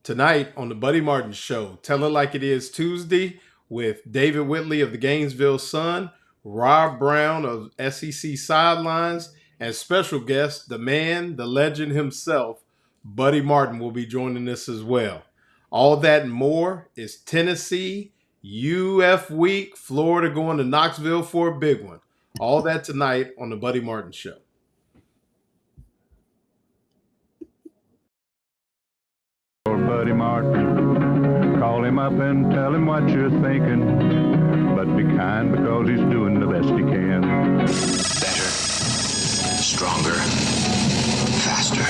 Tonight on the Buddy Martin Show. Tell it like it is Tuesday with David Whitley of the Gainesville Sun, Rob Browne of SEC Sidelines, and special guest, the man, the legend himself, Buddy Martin will be joining us as well. All that and more is Tennessee, UF Week, Florida going to Knoxville for a big one. All that tonight on the Buddy Martin Show. Buddy Martin, call him up and tell him what you're thinking, but be kind because he's doing the best he can. Better, stronger, faster.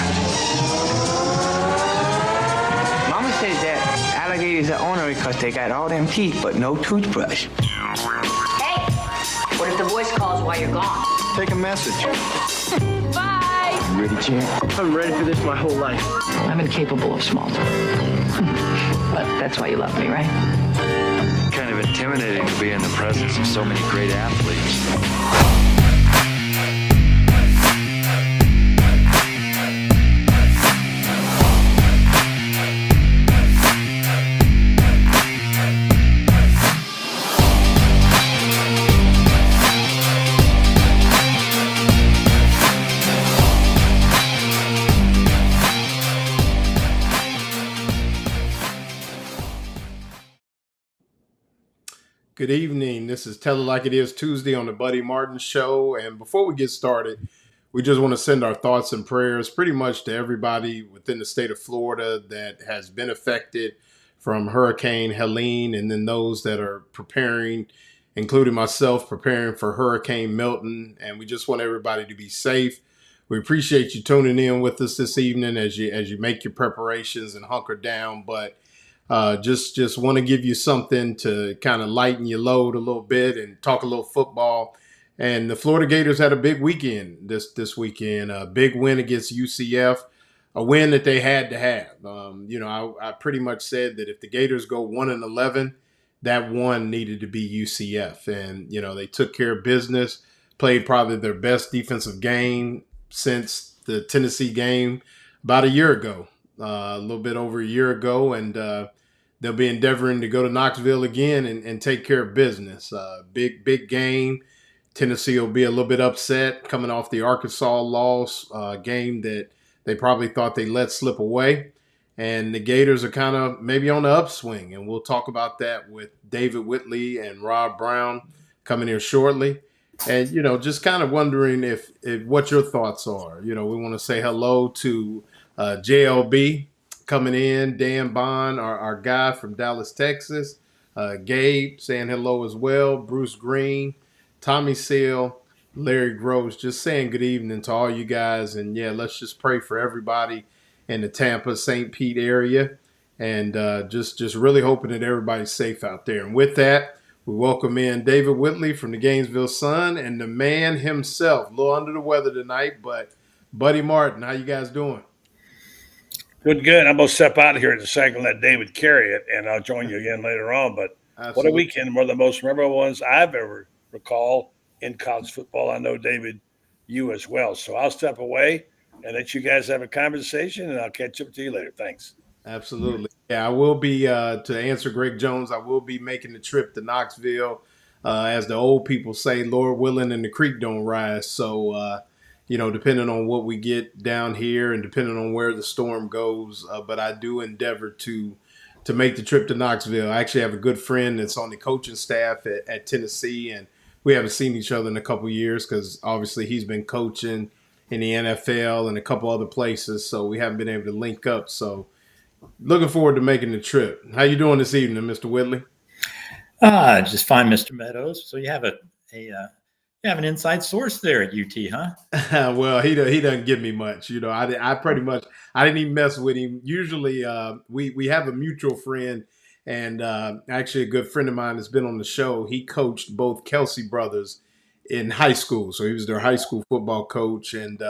Mama says that alligators are ornery because they got all them teeth but no toothbrush. Hey, what if the voice calls while you're gone? Take a message. Bye. You ready, champ? I'm ready for this my whole life. I'm incapable of small talk. But that's why you love me, right? Kind of intimidating to be in the presence of so many great athletes. Good evening. This is Tell It Like It Is Tuesday on the Buddy Martin Show. And before we get started, we just want to send our thoughts and prayers pretty much to everybody within the state of Florida that has been affected from Hurricane Helene, and then those that are preparing, including myself, preparing for Hurricane Milton. And we just want everybody to be safe. We appreciate you tuning in with us this evening as you make your preparations and hunker down. But just want to give you something to kind of lighten your load a little bit and talk a little football. And the Florida Gators had a big weekend this weekend, a big win against UCF, a win that they had to have. I pretty much said that if the Gators go 1-11, that one needed to be UCF. And, they took care of business, played probably their best defensive game since the Tennessee game about a year ago, a little bit over a year ago. And, they'll be endeavoring to go to Knoxville again and take care of business. Big game. Tennessee will be a little bit upset coming off the Arkansas loss, game that they probably thought they let slip away. And the Gators are kind of maybe on the upswing. And we'll talk about that with David Whitley and Rob Browne coming here shortly. And, just kind of wondering if what your thoughts are. We want to say hello to JLB. Coming in, Dan Bond, our guy from Dallas, Texas. Gabe saying hello as well. Bruce Green, Tommy Seal, Larry Groves, just saying good evening to all you guys. And, yeah, let's just pray for everybody in the Tampa, St. Pete area. And just really hoping that everybody's safe out there. And with that, we welcome in David Whitley from the Gainesville Sun and the man himself. A little under the weather tonight, but Buddy Martin, how you guys doing? Good. I'm going to step out of here in a second, let David carry it, and I'll join you again later on. But Absolutely. What a weekend. One of the most memorable ones I've ever recall in college football. I know, David, you as well. So I'll step away and let you guys have a conversation, and I'll catch up to you later. Thanks. Absolutely. Yeah, I will be, to answer Greg Jones, I will be making the trip to Knoxville, as the old people say, Lord willing, and the creek don't rise. So, depending on what we get down here and depending on where the storm goes. But I do endeavor to make the trip to Knoxville. I actually have a good friend that's on the coaching staff at Tennessee, and we haven't seen each other in a couple of years because obviously he's been coaching in the NFL and a couple other places, so we haven't been able to link up. So looking forward to making the trip. How you doing this evening, Mr. Whitley? Just fine, Mr. Meadows. So you have you have an inside source there at UT, huh? Well, he doesn't give me much. I pretty much I didn't even mess with him. Usually, we have a mutual friend, and actually a good friend of mine that's been on the show. He coached both Kelsey brothers in high school, so he was their high school football coach, and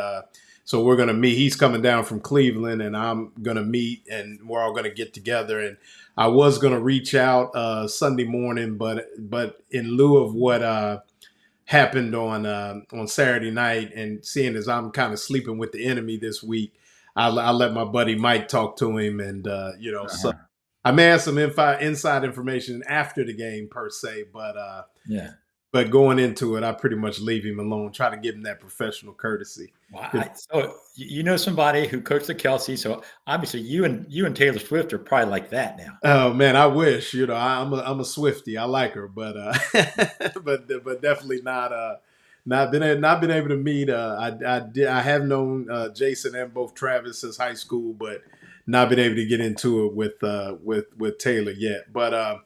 so we're gonna meet. He's coming down from Cleveland, and I'm gonna meet, and we're all gonna get together. And I was gonna reach out Sunday morning, but in lieu of what happened on Saturday night, and seeing as I'm kind of sleeping with the enemy this week, I let my buddy Mike talk to him, and so Uh-huh. I may have some inside information after the game per se, Yeah. but going into it, I pretty much leave him alone. Try to give him that professional courtesy. Well, so you know somebody who coached the Kelsey. So obviously you and Taylor Swift are probably like that now. Oh man, I wish. I'm a Swiftie. I like her, but but definitely not been able to meet. I have known Jason and both Travis since high school, but not been able to get into it with Taylor yet. But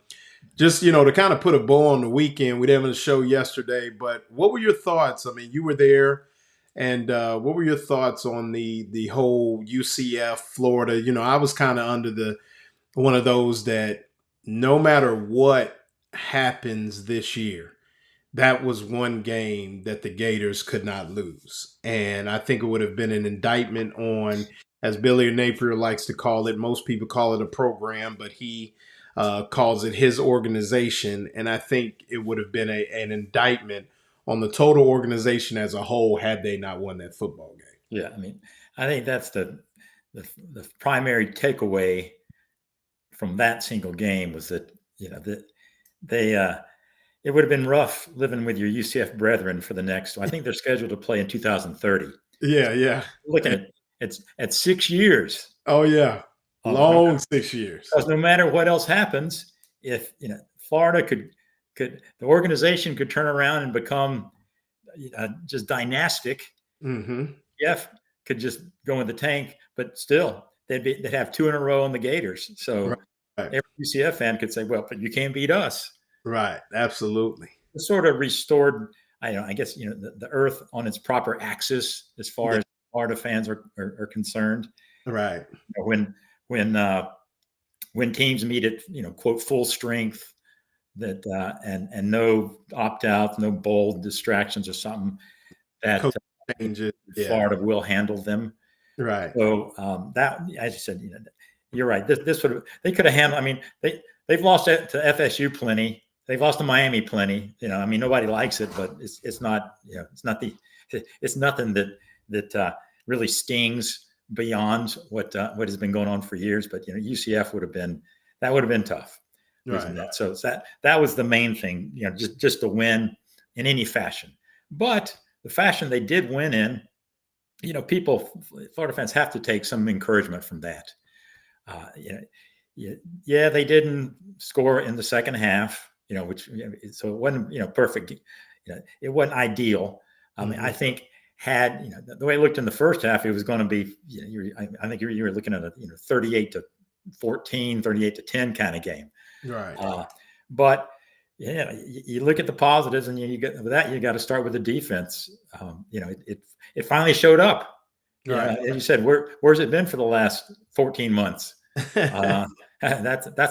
just to kind of put a bow on the weekend, we didn't have a show yesterday. But what were your thoughts? I mean, you were there. And what were your thoughts on the whole UCF Florida? I was kind of under the one of those that no matter what happens this year, that was one game that the Gators could not lose. And I think it would have been an indictment on, as Billy Napier likes to call it, most people call it a program, but he calls it his organization. And I think it would have been an indictment on the total organization as a whole had they not won that football game. Yeah, I mean, I think that's the primary takeaway from that single game was that that they it would have been rough living with your UCF brethren for the next. I think they're scheduled to play in 2030. Yeah. Looking at 6 years. Oh yeah, long 6 years. Because no matter what else happens, if Florida the organization could turn around and become just dynastic. Mm-hmm. UCF could just go in the tank, but still they'd have 2 in a row on the Gators. So right. Every UCF fan could say, "Well, but you can't beat us." Right. Absolutely. It sort of restored, I guess, the earth on its proper axis as far as Florida fans are concerned. Right. When teams meet at quote full strength, that and no opt outs, no bold distractions or something, that changes. Florida will handle them. Right. So that, as you said, you're right. This would have, they could have handled. I mean, they've lost to FSU plenty. They've lost to Miami plenty. I mean, nobody likes it, but it's not. It's nothing that really stings beyond what has been going on for years. But UCF would have been tough. Right. That. So that was the main thing. Just to win in any fashion. But the fashion they did win in, Florida fans have to take some encouragement from that. They didn't score in the second half, so it wasn't, perfect. It wasn't ideal. I mean, I think had, the way it looked in the first half, it was going to be, I think you were looking at a, 38-14, 38-10 kind of game. Right. But you look at the positives, and you got to start with the defense. It finally showed up. Right. As you said, where's it been for the last 14 months? That's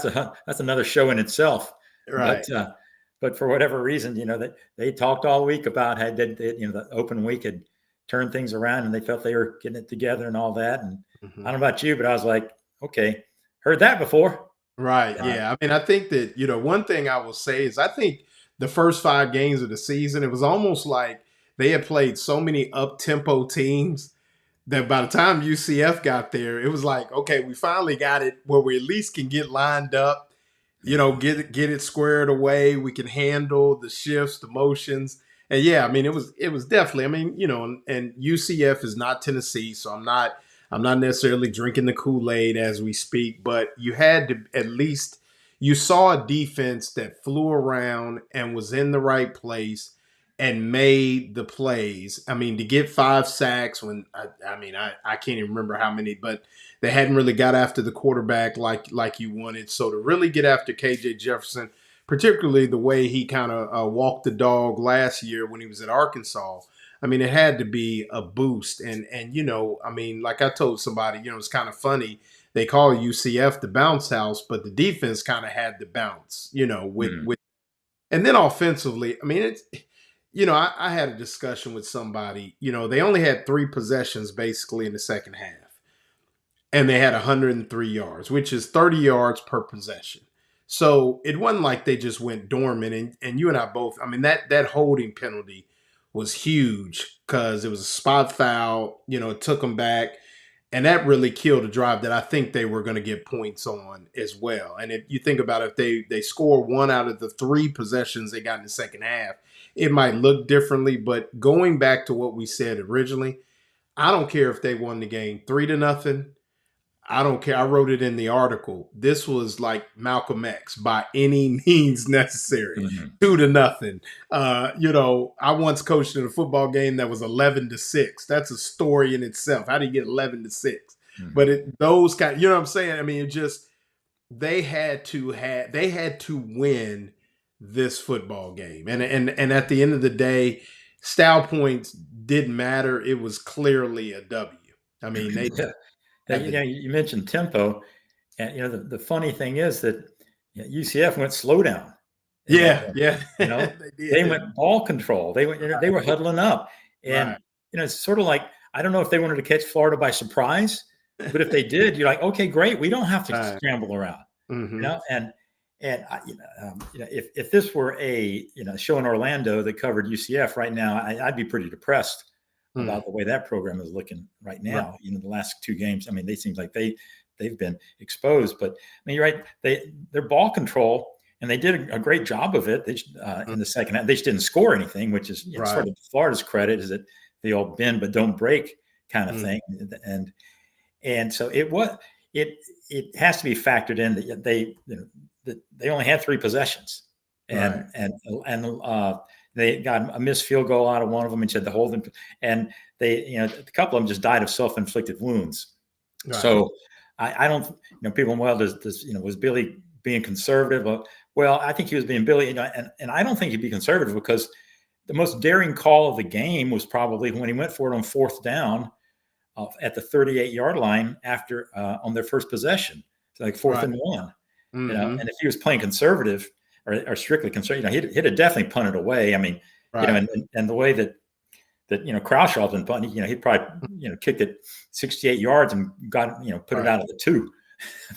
another show in itself. Right. But for whatever reason, they talked all week about how the open week had turned things around, and they felt they were getting it together and all that. And I don't know about you, but I was like, okay, heard that before. Right. Yeah. I mean, I think that, one thing I will say is I think the first 5 games of the season, it was almost like they had played so many up-tempo teams that by the time UCF got there, it was like, okay, we finally got it where we at least can get lined up, get it squared away. We can handle the shifts, the motions. And yeah, I mean, it was definitely, I mean, and UCF is not Tennessee, so I'm not necessarily drinking the Kool-Aid as we speak, but you had to at least, you saw a defense that flew around and was in the right place and made the plays. I mean, to get 5 sacks when, I can't even remember how many, but they hadn't really got after the quarterback like you wanted. So to really get after KJ Jefferson, particularly the way he kind of walked the dog last year when he was at Arkansas, I mean, it had to be a boost. And I mean, like I told somebody, it's kind of funny. They call UCF the bounce house, but the defense kind of had the bounce, with and then offensively, I mean, it's, I had a discussion with somebody, they only had 3 possessions basically in the second half, and they had 103 yards, which is 30 yards per possession. So it wasn't like they just went dormant. And you and I both, I mean, that holding penalty was huge because it was a spot foul, it took them back. And that really killed a drive that I think they were going to get points on as well. And if you think about it, if they score one out of the 3 possessions they got in the second half, it might look differently. But going back to what we said originally, I don't care if they won the game 3-0. I don't care. I wrote it in the article. This was like Malcolm X by any means necessary. 2-0. I once coached in a football game that was 11-6. That's a story in itself. How do you get 11-6? But those kind, you know what I'm saying? I mean, it just they had to win this football game, and at the end of the day, style points didn't matter. It was clearly a W. I mean, they. You mentioned tempo, and the funny thing is that UCF went slow down. Yeah. They went ball control. They were huddling up, and it's sort of like, I don't know if they wanted to catch Florida by surprise, but if they did, you're like, okay, great, we don't have to scramble around. If this were a show in Orlando that covered UCF right now, I'd be pretty depressed about the way that program is looking right now. The last 2 games, I mean, they seem like they've been exposed. But I mean, you're right. Their ball control, and they did a great job of it. In the second half, they just didn't score anything, which is sort of Florida's credit, is that they all bend but don't break kind of thing. And so it has to be factored in that they only had 3 possessions, and they got a missed field goal out of one of them, and said the holding, and a couple of them just died of self-inflicted wounds. So I don't, people, was Billy being conservative? Well, I think he was being Billy, and I don't think he'd be conservative, because the most daring call of the game was probably when he went for it on 4th down at the 38-yard line after on their first possession, so like 4th and 1. And if he was playing conservative or strictly conservative, he'd have definitely punted away. I mean, and the way that Croushaw's been punting, he'd probably kicked it 68 yards and got put it out of the 2.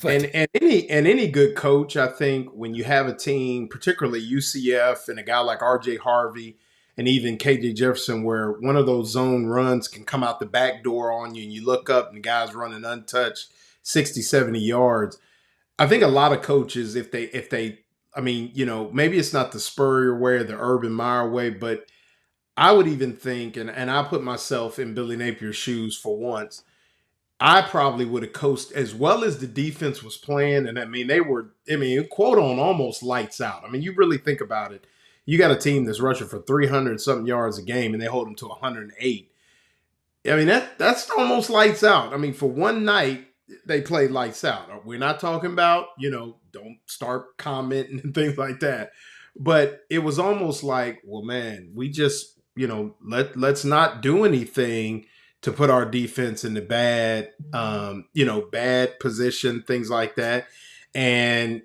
But, and any good coach, I think, when you have a team, particularly UCF and a guy like RJ Harvey and even KJ Jefferson, where one of those zone runs can come out the back door on you and you look up and the guy's running untouched 60, 70 yards. I think a lot of coaches, if they, I mean, maybe it's not the Spurrier way or the Urban Meyer way, but I would even think, and I put myself in Billy Napier's shoes for once, I probably would have coached as well as the defense was playing. And they were, quote on almost lights out. I mean, you really think about it. You got a team that's rushing for 300 something yards a game and they hold them to 108. I mean, that's almost lights out. I mean, for one night, they played lights out. We're not talking about, don't start commenting and things like that. But it was almost like, well, man, we just, let's not do anything to put our defense in the bad position, things like that. And,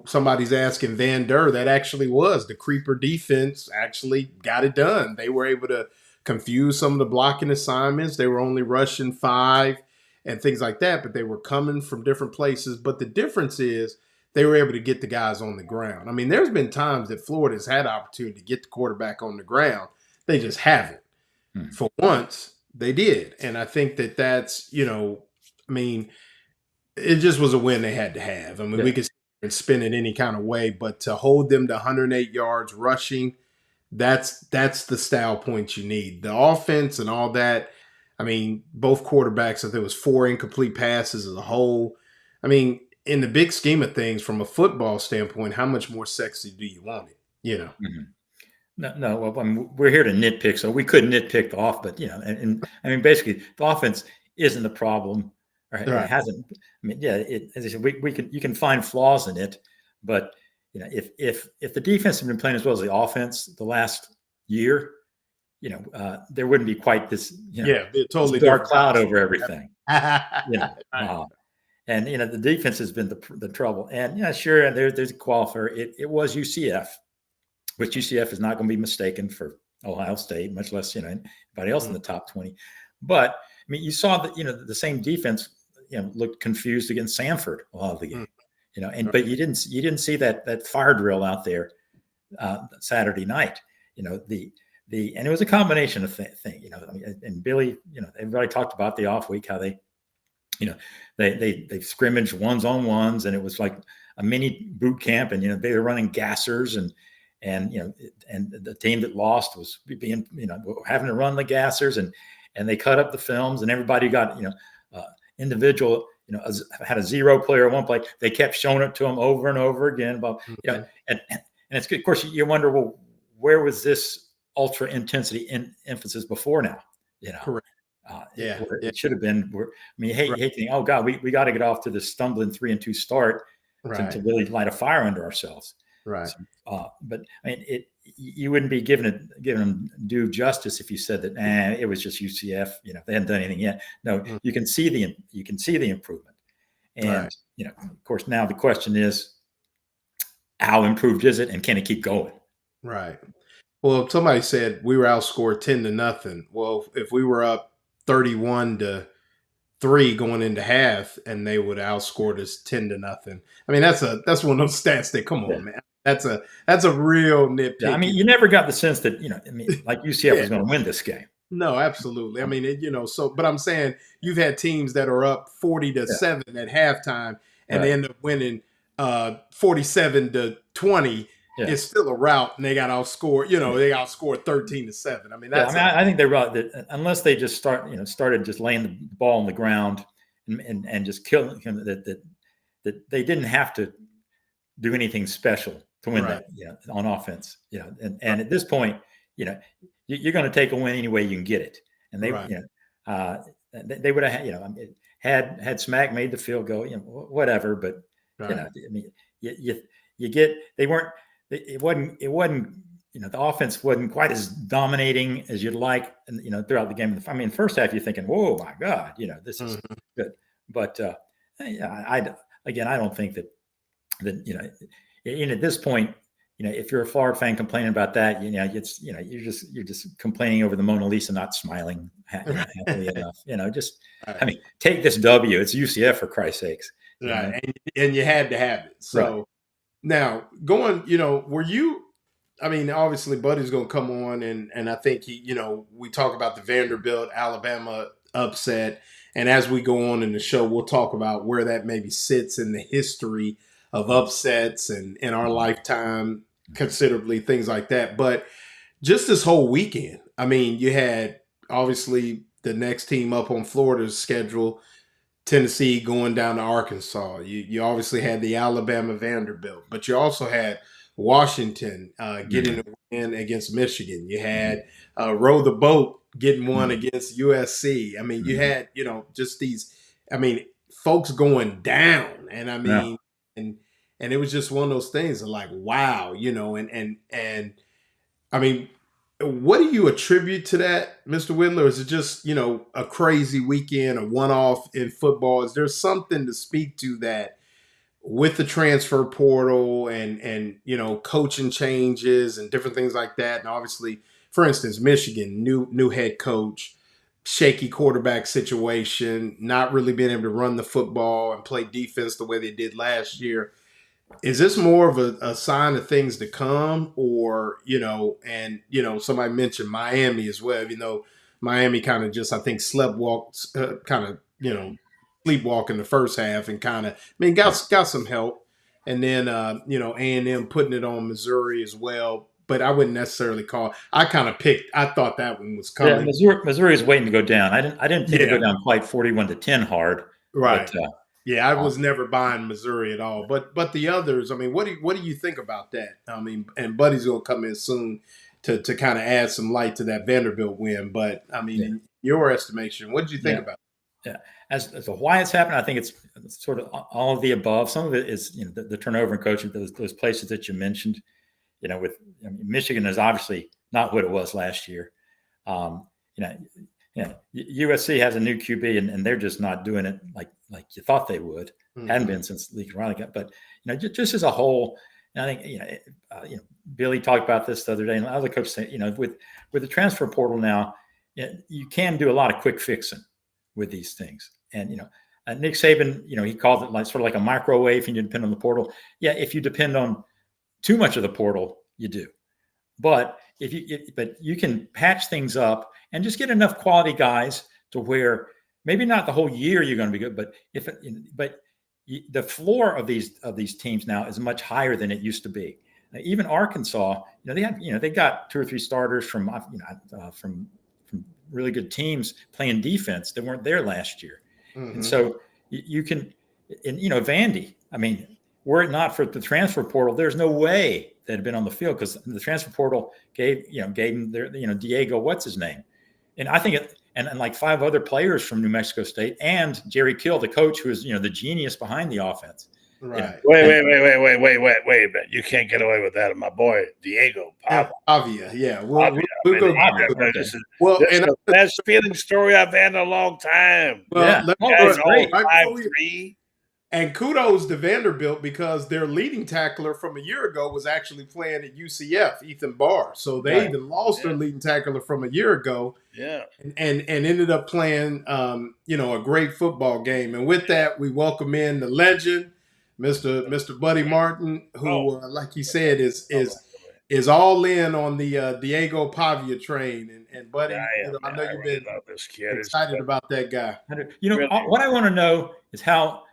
somebody's asking Van Der, that actually was the creeper defense actually got it done. They were able to confuse some of the blocking assignments. They were only rushing 5 and things like that, but they were coming from different places. But the difference is they were able to get the guys on the ground. I mean, there's been times that Florida's had opportunity to get the quarterback on the ground. They just haven't. For once, they did. And I think that's, it just was a win they had to have. I mean, we could spin it any kind of way, but to hold them to 108 yards rushing, that's the style points you need. The offense and all that, I mean, both quarterbacks, if there was 4 incomplete passes as a whole, I mean, in the big scheme of things, from a football standpoint, how much more sexy do you want it? No. Well, we're here to nitpick, so we could nitpick the off, but and I mean, basically, the offense isn't the problem, or it hasn't. I mean, as I said, you can find flaws in it, but if the defense had been playing as well as the offense the last year, there wouldn't be quite this, totally dark cloud over everything. And the defense has been the trouble. And sure, there's a qualifier. It was UCF, which UCF is not going to be mistaken for Ohio State, much less anybody else in the top 20. But I mean, you saw that the same defense looked confused against Samford a lot of the game. But you didn't see that fire drill out there Saturday night. And it was a combination of thing. And Billy, everybody talked about the off week, how they they scrimmaged ones on ones, and it was like a mini boot camp, and they were running gassers, and the team that lost was being having to run the gassers, and they cut up the films, and everybody got individual had a 0 player one play. They kept showing it to them over and over again, but and it's good. Of course, you wonder, well, where was this ultra intensity emphasis before now? Correct. It should have been. Hey, oh God, we got to get off to this stumbling 3-2 start to really light a fire under ourselves. Right. So, but I mean, you wouldn't be giving them due justice if you said that it was just UCF. They hadn't done anything yet. No, you can see the improvement, and of course, now the question is, how improved is it, and can it keep going? Right. Well, somebody said we were outscored 10-0. Well, if we were up 31-3 going into half, and they would have outscored us 10-0. I mean, that's one of those stats that, come on, man. That's a real nitpick. Yeah, I mean, you never got the sense that like UCF was going to win this game. No, absolutely. I mean, but I'm saying you've had teams that are up 40-7 at halftime, and they end up winning 47-20. Yeah. It's still a rout, and they got outscored. They outscored 13-7. I mean, I think they're right. That unless they just started just laying the ball on the ground and just killing him, that they didn't have to do anything special to win that, on offense. And at this point, you're going to take a win any way you can get it. And they, they would have, had Smack made the field goal, whatever. But I mean, it wasn't, the offense wasn't quite as dominating as you'd like, and throughout the game. I mean, first half, you're thinking, whoa, my God, this is good. But I don't think that at this point, if you're a Florida fan complaining about that, you're just complaining over the Mona Lisa not smiling happily enough. I mean, take this W. It's UCF, for Christ's sakes. Right, and you had to have it. So now going, were you? I mean, obviously, Buddy's going to come on, and I think we talk about the Vanderbilt Alabama upset, and as we go on in the show, we'll talk about where that maybe sits in the history of upsets and in our lifetime, considerably, things like that. But just this whole weekend, I mean, you had obviously the next team up on Florida's schedule, Tennessee going down to Arkansas. You obviously had the Alabama Vanderbilt, but you also had Washington getting a win against Michigan. You had Row the Boat getting one against USC. I mean, you had, just these, folks going down. And I mean, and it was just one of those things of like, wow, and I mean, what do you attribute to that, Mr. Whitley? Or is it just, a crazy weekend, a one-off in football? Is there something to speak to that with the transfer portal and coaching changes and different things like that? And obviously, for instance, Michigan, new head coach, shaky quarterback situation, not really being able to run the football and play defense the way they did last year. Is this more of a sign of things to come, or, somebody mentioned Miami as well, Miami kind of just, I think, sleepwalk in the first half and got some help. And then, A&M putting it on Missouri as well. But I wouldn't necessarily I thought that one was coming. Yeah, Missouri is waiting to go down. I didn't think it'd go down quite 41-10 hard. Right. But, I was never buying Missouri at all. But the others, I mean, what do you think about that? I mean, and Buddy's going to come in soon to kind of add some light to that Vanderbilt win. But, I mean, in your estimation, what did you think about it? Yeah. As to why it's happened, I think it's sort of all of the above. Some of it is, the turnover in coaching, those places that you mentioned, Michigan is obviously not what it was last year. USC has a new QB and they're just not doing it like you thought they would. Hadn't been since Lee Riley got, but just as a whole, and I think Billy talked about this the other day, and other coaches say, with the transfer portal now, you can do a lot of quick fixing with these things. And Nick Saban, he called it sort of like a microwave, and you depend on the portal. Yeah, if you depend on too much of the portal, you do. But but you can patch things up and just get enough quality guys to where maybe not the whole year you're going to be good, but the floor of these teams now is much higher than it used to be. Now, even Arkansas, they got 2 or 3 starters from really good teams playing defense that weren't there last year. Mm-hmm. And so you can, and Vandy, I mean, were it not for the transfer portal, there's no way they'd have been on the field, because the transfer portal gave them their, Diego, what's his name. And I think and like 5 other players from New Mexico State, and Jerry Kill, the coach, who is, the genius behind the offense. Right. Wait a minute. You can't get away with that. My boy, Diego Pavia. Yeah. This is the best feeling story I've had in a long time. Well, great. 5'3". And kudos to Vanderbilt, because their leading tackler from a year ago was actually playing at UCF, Ethan Barr. So they even lost their leading tackler from a year ago. Yeah. And ended up playing, a great football game. And with that, we welcome in the legend, Mr. Buddy Martin, who, like you said, is all in on the Diego Pavia train. And Buddy, I know you've been excited about that guy. What I want to know is how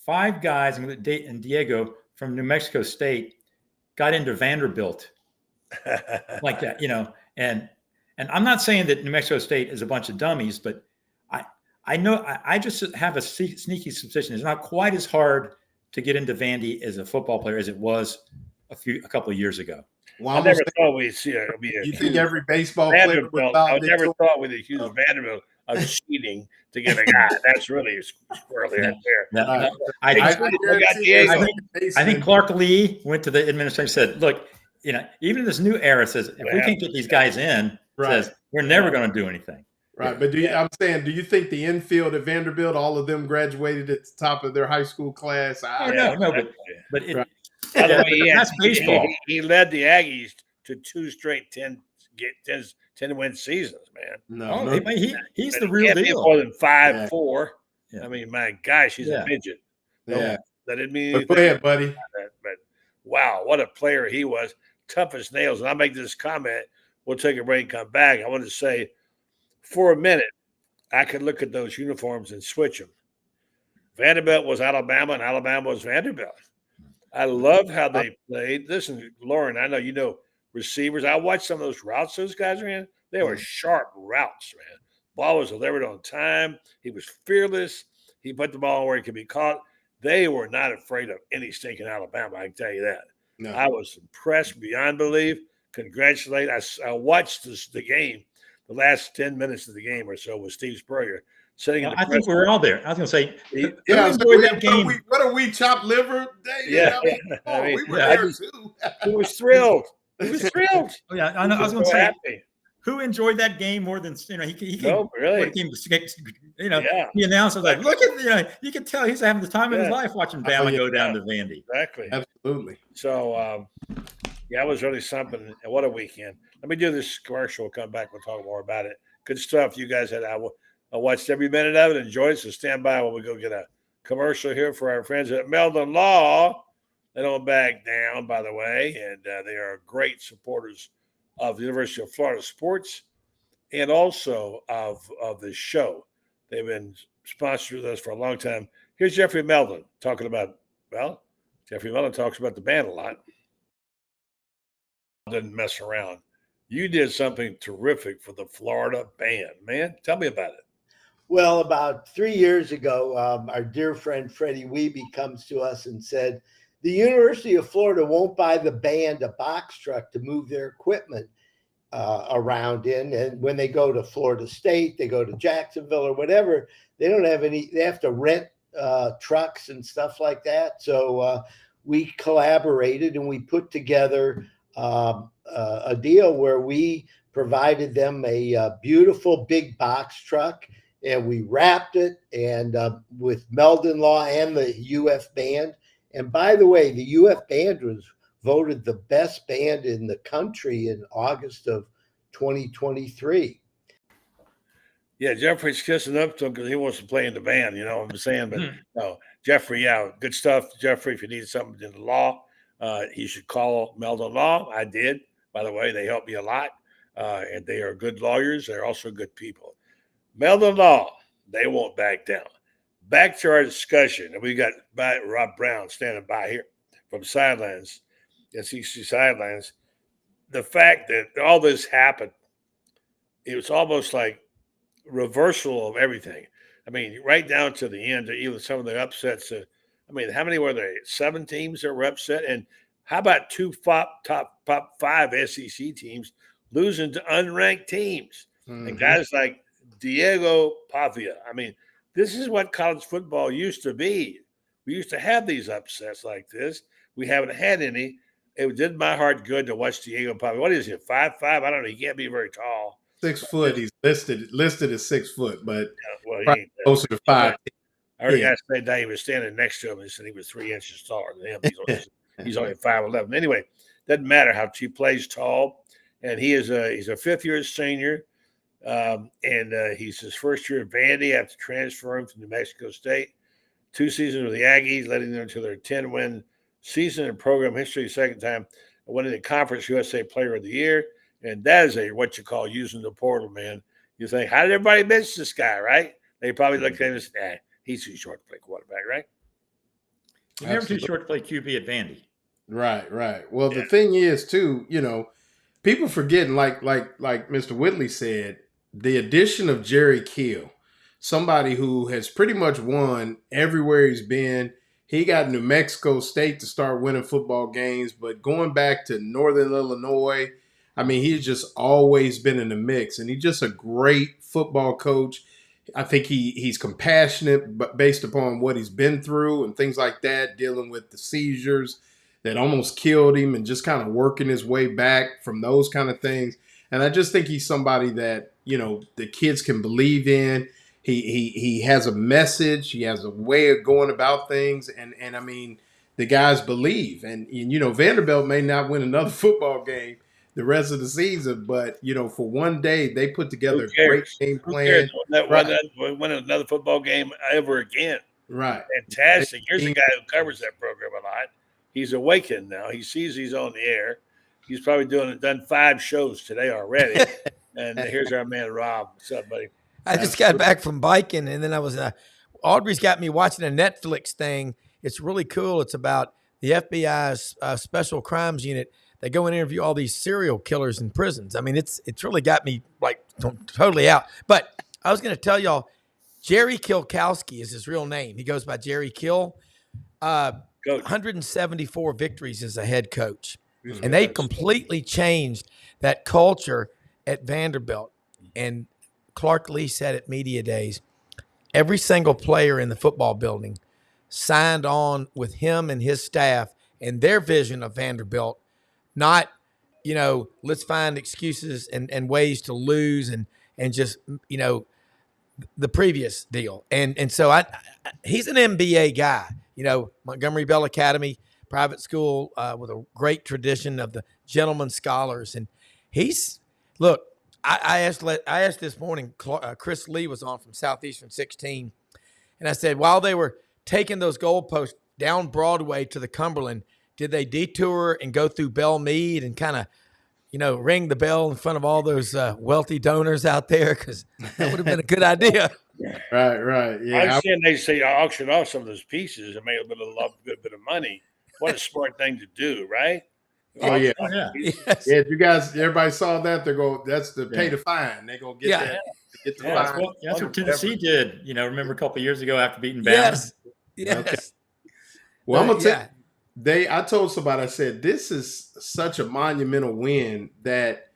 5 guys and Diego from New Mexico State got into Vanderbilt like that, and I'm not saying that New Mexico State is a bunch of dummies, but I know I just have a sneaky suspicion it's not quite as hard to get into Vandy as a football player as it was a couple of years ago. Well, I never thought we'd see you think every baseball player I never thought we'd accuse Vanderbilt of cheating to get a guy. That's really squirrely right there. I think Clark Lee went to the administration and said, look, even in this new era, says, if we can't get these guys in, says, we're never going to do anything. Right. But do you think the infield at Vanderbilt, all of them graduated at the top of their high school class? But that's baseball. He led the Aggies to 2 straight 10-win seasons, man. He's the real deal. More than 5'4". I mean, my gosh, he's a midget. That didn't mean anything. Go ahead, buddy. But wow, what a player he was. Tough as nails. And I'll make this comment. We'll take a break and come back. I want to say, for a minute, I could look at those uniforms and switch them. Vanderbilt was Alabama, and Alabama was Vanderbilt. I love how they played. Listen, Loren, I know you know receivers. I watched some of those routes those guys ran. They were sharp routes, man. Ball was delivered on time. He was fearless. He put the ball where he could be caught. They were not afraid of any stinking Alabama, I can tell you that. No. I was impressed beyond belief. Congratulate. I watched the game, the last 10 minutes of the game or so with Steve Spurrier sitting in the I think we were all there. I was going to say, that game. What are we, chopped liver? We were there too. He was thrilled. He was thrilled. Oh, yeah, I know. I was going to say, who enjoyed that game more than he really. He announced, like, look at you can tell he's having the time of his life watching Bama go down to Vandy. Exactly, absolutely. So, it was really something. And what a weekend! Let me do this commercial. We'll come back. We'll talk more about it. Good stuff. You guys had. I watched every minute of it. Enjoyed it. So stand by while we go get a commercial here for our friends at Milton Law. They don't back down, by the way, and they are great supporters of the University of Florida sports and also of this show. They've been sponsored with us for a long time. Here's Jeffrey Melton talking about, Jeffrey Melton talks about the band a lot. Didn't mess around. You did something terrific for the Florida band, man. Tell me about it. Well, about 3 years ago, our dear friend Freddie Wiebe comes to us and said, the University of Florida won't buy the band a box truck to move their equipment around in. And when they go to Florida State, they go to Jacksonville or whatever, they don't have any, they have to rent trucks and stuff like that. So we collaborated and we put together a deal where we provided them a beautiful big box truck, and we wrapped it and with Meldon Law and the UF band. And by the way, the UF band was voted the best band in the country in August of 2023. Yeah, Jeffrey's kissing up to him because he wants to play in the band, you know what I'm saying? But no, Jeffrey, good stuff. Jeffrey, if you need something in the law, he should call Meldon Law. I did, by the way. They helped me a lot, and they are good lawyers. They're also good people. Melvin Law, they won't back down. Back to our discussion, and we got Rob Browne standing by here from sidelines, SEC sidelines. The fact that all this happened, it was almost like reversal of everything. I mean, right down to the end, even some of the upsets. I mean, how many were there? 7 teams that were upset, and how about 2 top 5 SEC teams losing to unranked teams? And guys like Diego Pavia. I mean, this is what college football used to be. We used to have these upsets like this. We haven't had any. It did my heart good to watch Diego Pavia. What is he, 5'5"? I don't know. He can't be very tall. 6 foot. He's listed as 6 foot, but he probably closer to 5. I heard a guy say that he was standing next to him and said he was 3 inches taller than him. He's only 5'11". Anyway, doesn't matter how he plays tall, and he's a fifth-year senior, and he's his first year at Vandy after transferring from New Mexico State. 2 seasons with the Aggies, leading them to their 10-win season in program history, second time winning the Conference USA Player of the Year. And that is what you call using the portal, man. You think, how did everybody miss this guy, right? They probably looked at him and said, he's too short to play quarterback, right? You're never too short to play QB at Vandy. Right. Well, the thing is, too, people forgetting, like Mr. Whitley said, the addition of Jerry Kill, somebody who has pretty much won everywhere he's been. He got New Mexico State to start winning football games, but going back to Northern Illinois, I mean, he's just always been in the mix, and he's just a great football coach. I think he's compassionate, but based upon what he's been through and things like that, dealing with the seizures that almost killed him and just kind of working his way back from those kind of things. And I just think he's somebody that, the kids can believe in. He has a message. He has a way of going about things. And I mean, the guys believe. And Vanderbilt may not win another football game the rest of the season, but for one day they put together a great game plan. Win another football game ever again. Right. Fantastic. Here's a guy who covers that program a lot. He's awakened now. He sees he's on the air. He's probably done 5 shows today already. And here's our man Rob. What's up, buddy? I just got back from biking, and then I was Audrey's got me watching a Netflix thing. It's really cool. It's about the FBI's Special Crimes Unit. They go and interview all these serial killers in prisons. I mean, it's really got me like totally out. But I was going to tell y'all, Jerry Kilkowski is his real name. He goes by Jerry Kill. 174 victories as a head coach. And they completely changed that culture at Vanderbilt. And Clark Lee said at Media Days, every single player in the football building signed on with him and his staff and their vision of Vanderbilt. Not, let's find excuses and ways to lose and just, the previous deal. And so he's an MBA guy, Montgomery Bell Academy, private school with a great tradition of the gentleman scholars. And I asked this morning, Chris Lee was on from Southeastern 16. And I said, while they were taking those goalposts down Broadway to the Cumberland, did they detour and go through Belle Meade and kind of, ring the bell in front of all those wealthy donors out there? Because that would have been a good idea. Right. Yeah. I understand they say auction off some of those pieces and make a good bit of money. What a smart thing to do, right? Oh, yeah. Yes. Yeah, if you guys, everybody saw that, that's the pay to fine. They're going to get that. Get the fine. That's what Tennessee did. Remember a couple of years ago after beating Bama? Yes. Okay. Well, I'm going to tell you. I told somebody, I said, this is such a monumental win that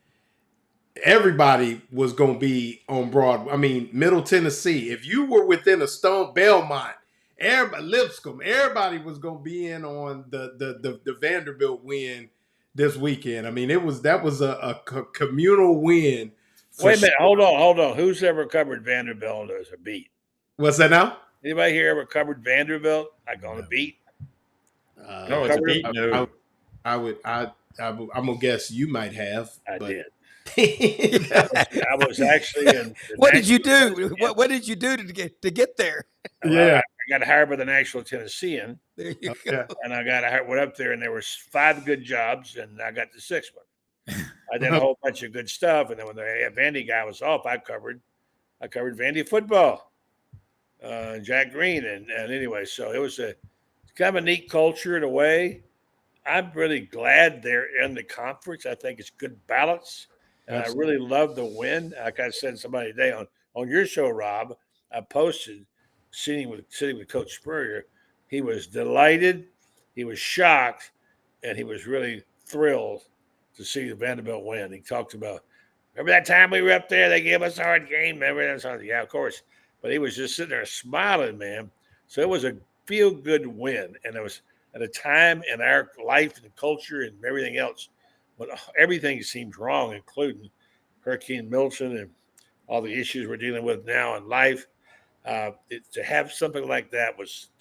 everybody was going to be on Broadway. I mean, Middle Tennessee, if you were within a stone, Belmont, Lipscomb, everybody was going to be in on the Vanderbilt win this weekend. I mean, that was a communal win. Wait a minute. Hold on. Who's ever covered Vanderbilt as a beat? What's that now? Anybody here ever covered Vanderbilt? Like on a beat? No, it's a beat. No. I'm gonna guess you might have. I did. I was actually in. What did you do? What did you do to get there? I got hired by the Nashville Tennessean. There you go. And I went up there, and there were 5 good jobs, and I got the 6th one. I did a whole bunch of good stuff, and then when the Vandy guy was off, I covered I covered Vandy football, Jack Green, and anyway, so it was kind of a neat culture in a way. I'm really glad they're in the conference. I think it's good balance, and Absolutely. I really love the win. Like I said to somebody today on your show, Rob, I posted sitting with Coach Spurrier. He was delighted, he was shocked, and he was really thrilled to see the Vanderbilt win. He talked about, remember that time we were up there? They gave us a hard game. Remember that? Yeah, of course. But he was just sitting there smiling, man. So it was a feel good win, and it was at a time in our life and culture and everything else when everything seems wrong, including Hurricane Milton and all the issues we're dealing with now in life. To have something like that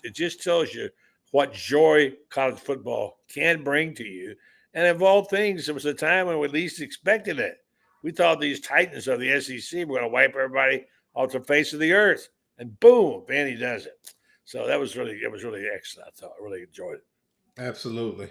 it just tells you what joy college football can bring to you. And of all things, it was a time when we least expected it. We thought these titans of the SEC were going to wipe everybody off the face of the earth, and boom, Vandy does it. So it was really excellent. I thought I really enjoyed it. Absolutely.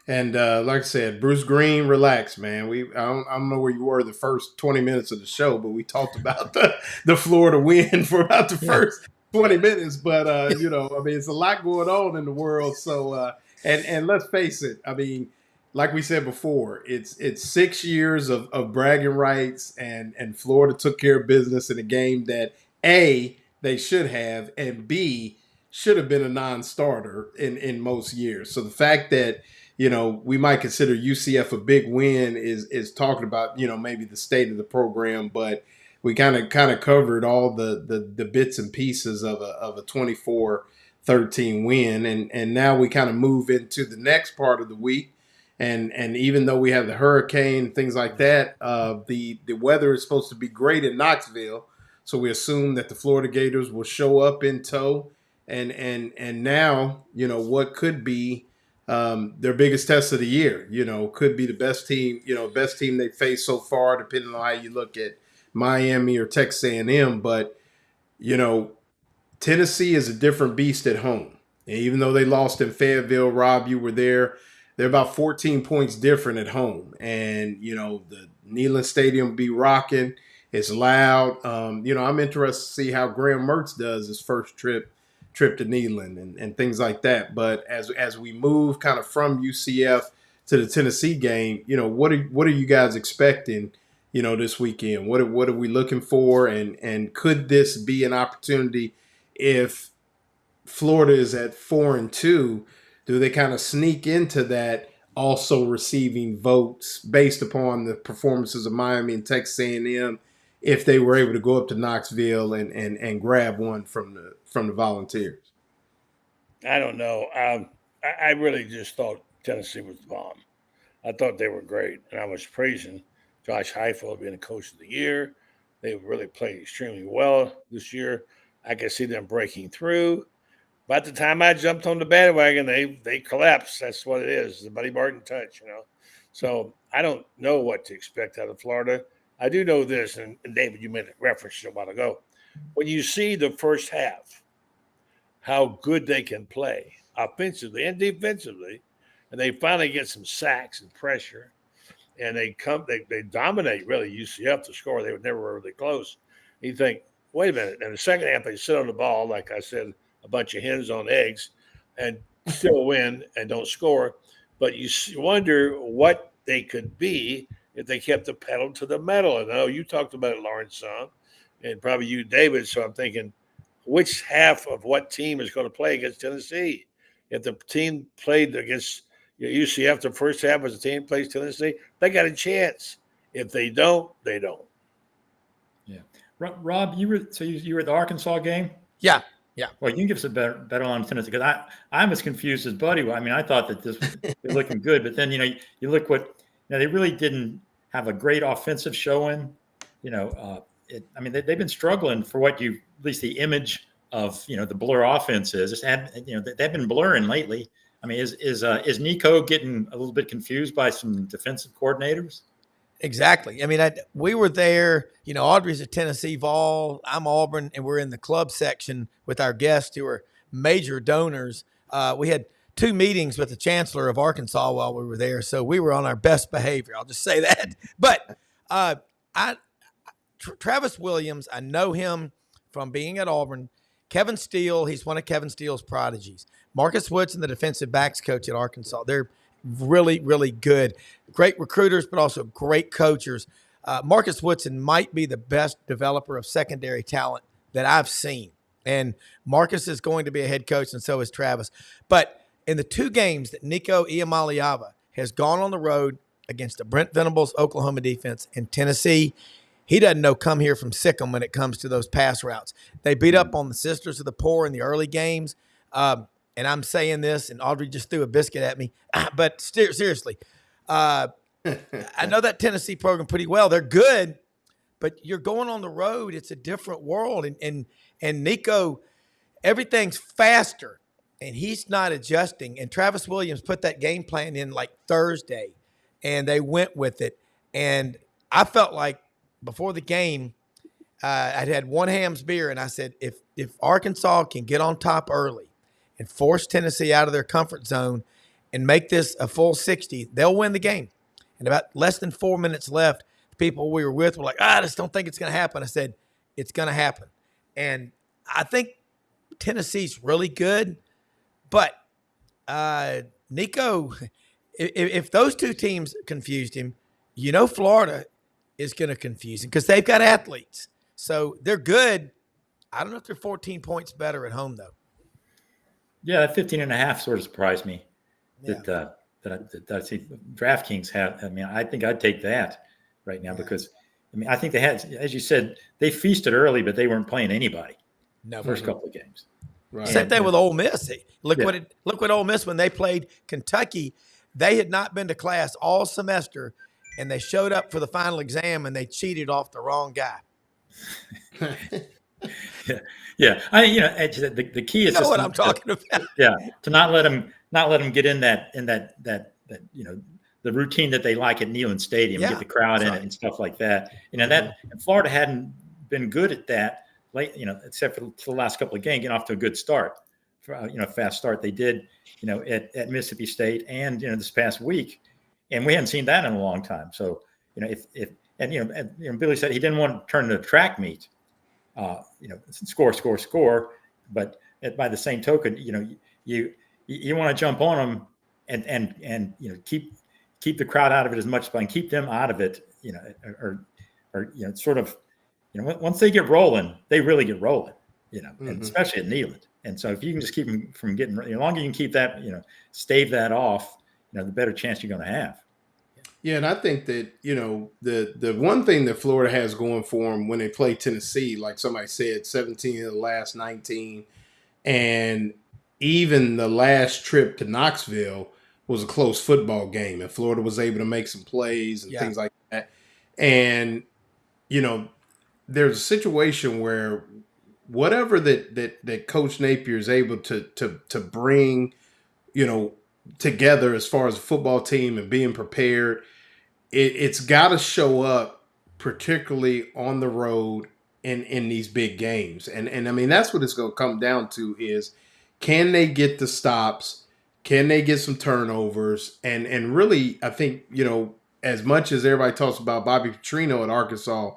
And like I said, Bruce Green, relax, man. I don't know where you were the first 20 minutes of the show, but we talked about the Florida win for about the first 20 minutes. But I mean, it's a lot going on in the world. So and let's face it, I mean, like we said before, it's 6 years of bragging rights, and Florida took care of business in a game that A, they should have, and B, should have been a non-starter in most years. So the fact that we might consider UCF a big win is talking about maybe the state of the program, but we kind of covered all the bits and pieces of a 24-13 win, and now we kind of move into the next part of the week, and even though we have the hurricane, things like that, the weather is supposed to be great in Knoxville, so we assume that the Florida Gators will show up in tow. And now, what could be their biggest test of the year, could be the best team they faced so far, depending on how you look at Miami or Texas A&M. But, Tennessee is a different beast at home. And even though they lost in Fayetteville, Rob, you were there, they're about 14 points different at home. And, the Neyland Stadium be rocking. It's loud. I'm interested to see how Graham Mertz does his first trip to Neyland and things like that. But as we move kind of from UCF to the Tennessee game, what are you guys expecting, this weekend? What are we looking for? And could this be an opportunity if Florida is at 4-2? Do they kind of sneak into that, also receiving votes based upon the performances of Miami and Texas A&M, if they were able to go up to Knoxville and grab one from the Volunteers? I don't know. I really just thought Tennessee was the bomb. I thought they were great, and I was praising Josh Heupel being the coach of the year. They really played extremely well this year. I could see them breaking through. By the time I jumped on the bandwagon, they collapsed. That's what it is, the Buddy Martin touch, So I don't know what to expect out of Florida. I do know this, and David, you made a reference a while ago. When you see the first half, how good they can play offensively and defensively, and they finally get some sacks and pressure, and they dominate really UCF to score. They were never really close. You think, wait a minute. In the second half, they sit on the ball, like I said, a bunch of hens on eggs, and still win and don't score. But you wonder what they could be if they kept the pedal to the metal. And I know you talked about it, Loren, some, and probably you, David. So I'm thinking, which half of what team is going to play against Tennessee? If the team played against UCF, the first half as a team plays Tennessee, they got a chance. If they don't, they don't. Yeah. Rob, you were at the Arkansas game? Yeah. Well, you can give us a better on Tennessee, because I'm as confused as Buddy. I mean, I thought that this was looking good, but then you look they really didn't have a great offensive showing. They've been struggling for what at least the image of the Blur offense is. They've been blurring lately. I mean, is Nico getting a little bit confused by some defensive coordinators? Exactly. I mean, we were there. Audrey's at Tennessee Vol. I'm Auburn, and we're in the club section with our guests who are major donors. We had 2 meetings with the chancellor of Arkansas while we were there, so we were on our best behavior. I'll just say that. But Travis Williams, I know him from being at Auburn. Kevin Steele, he's one of Kevin Steele's prodigies. Marcus Woodson, the defensive backs coach at Arkansas. They're really, really good. Great recruiters, but also great coachers. Marcus Woodson might be the best developer of secondary talent that I've seen. And Marcus is going to be a head coach, and so is Travis. But in the 2 games that Nico Iamaleava has gone on the road against the Brent Venables Oklahoma defense and Tennessee, he doesn't know come here from Sikkim when it comes to those pass routes. They beat up on the Sisters of the Poor in the early games. And I'm saying this, and Audrey just threw a biscuit at me. But seriously, I know that Tennessee program pretty well. They're good, but you're going on the road. It's a different world. And Nico, everything's faster, and he's not adjusting. And Travis Williams put that game plan in like Thursday, and they went with it. And I felt like before the game, I'd had one Hams beer, and I said, if Arkansas can get on top early and force Tennessee out of their comfort zone and make this a full 60, they'll win the game. And about less than 4 minutes left, the people we were with were like, I just don't think it's going to happen. I said, it's going to happen. And I think Tennessee's really good, but Nico, if those 2 teams confused him, Florida is going to confuse him because they've got athletes. So they're good. I don't know if they're 14 points better at home, though. Yeah, that 15.5 sort of surprised me. Yeah. That I see DraftKings have. I mean, I think I'd take that right now because, I mean, I think they had, as you said, they feasted early, but they weren't playing anybody. No, first couple of games. Right. Same thing with Ole Miss. Look what Ole Miss, when they played Kentucky, they had not been to class all semester, and they showed up for the final exam and they cheated off the wrong guy. Yeah. The key is you know what I'm talking about. Yeah, to not let them get in that the routine that they like at Neyland Stadium, get the crowd in it and stuff like that. That Florida hadn't been good at that late, except for the last couple of games, getting off to a good start, fast start. They did, at Mississippi State and this past week, and we hadn't seen that in a long time. So Billy said he didn't want to turn into a track meet. Score. But by the same token, you want to jump on them and keep the crowd out of it as much as possible and keep them out of it, once they get rolling, they really get rolling, and especially at Neyland. And so if you can just keep them from getting, the longer you can keep that, stave that off, the better chance you're going to have. Yeah, and I think that, the one thing that Florida has going for them when they play Tennessee, like somebody said, 17 of the last 19, and even the last trip to Knoxville was a close football game, and Florida was able to make some plays and things like that. And, there's a situation where whatever that Coach Napier is able to bring, together as far as a football team and being prepared, it's got to show up, particularly on the road in these big games. And I mean, that's what it's going to come down to is, can they get the stops? Can they get some turnovers? And really, I think, as much as everybody talks about Bobby Petrino at Arkansas,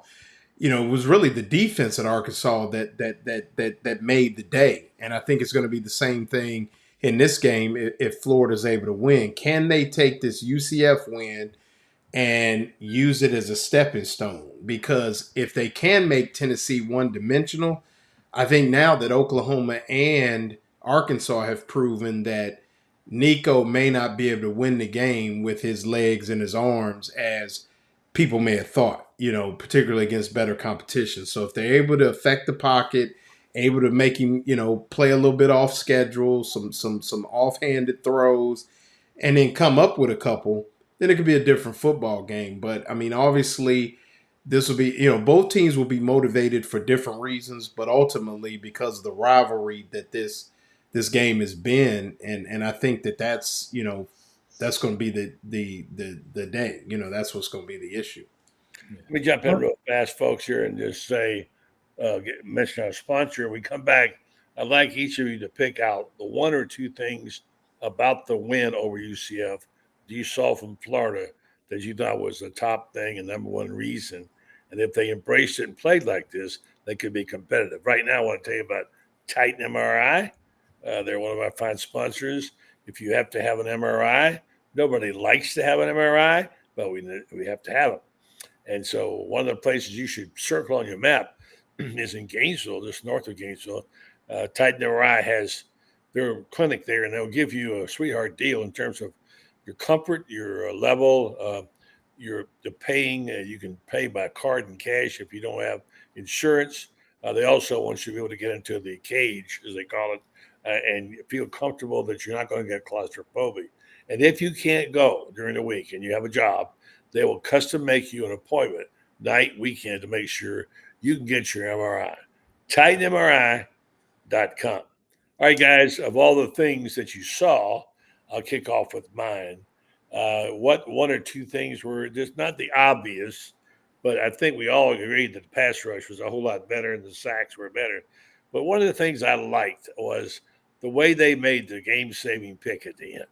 it was really the defense at Arkansas that made the day. And I think it's going to be the same thing in this game if Florida's able to win. Can they take this UCF win and use it as a stepping stone? Because if they can make Tennessee one-dimensional, I think now that Oklahoma and Arkansas have proven that Nico may not be able to win the game with his legs and his arms as people may have thought, particularly against better competition. So if they're able to affect the pocket, able to make him, play a little bit off schedule, some offhanded throws, and then come up with a couple, then it could be a different football game. But I mean, obviously, this will be, both teams will be motivated for different reasons, but ultimately because of the rivalry that this game has been, and I think that's that's going to be the day. That's what's going to be the issue. Let me jump in real fast, folks, here and just say, mention our sponsor. We come back. I'd like each of you to pick out the one or two things about the win over UCF that you saw from Florida that you thought was the top thing and number one reason. And if they embraced it and played like this, they could be competitive. Right now, I want to tell you about Titan MRI. They're one of our fine sponsors. If you have to have an MRI, nobody likes to have an MRI, but we have to have them. And so one of the places you should circle on your map is in Gainesville, just north of Gainesville. Titan MRI has their clinic there, and they'll give you a sweetheart deal in terms of your comfort, your level, the paying. You can pay by card and cash if you don't have insurance. They also want you to be able to get into the cage, as they call it, and feel comfortable that you're not going to get claustrophobia. And if you can't go during the week and you have a job, they will custom make you an appointment night, weekend to make sure you can get your MRI. TitanMRI.com. All right, guys, of all the things that you saw, I'll kick off with mine. What one or two things were just not the obvious, but I think we all agreed that the pass rush was a whole lot better and the sacks were better. But one of the things I liked was the way they made the game-saving pick at the end.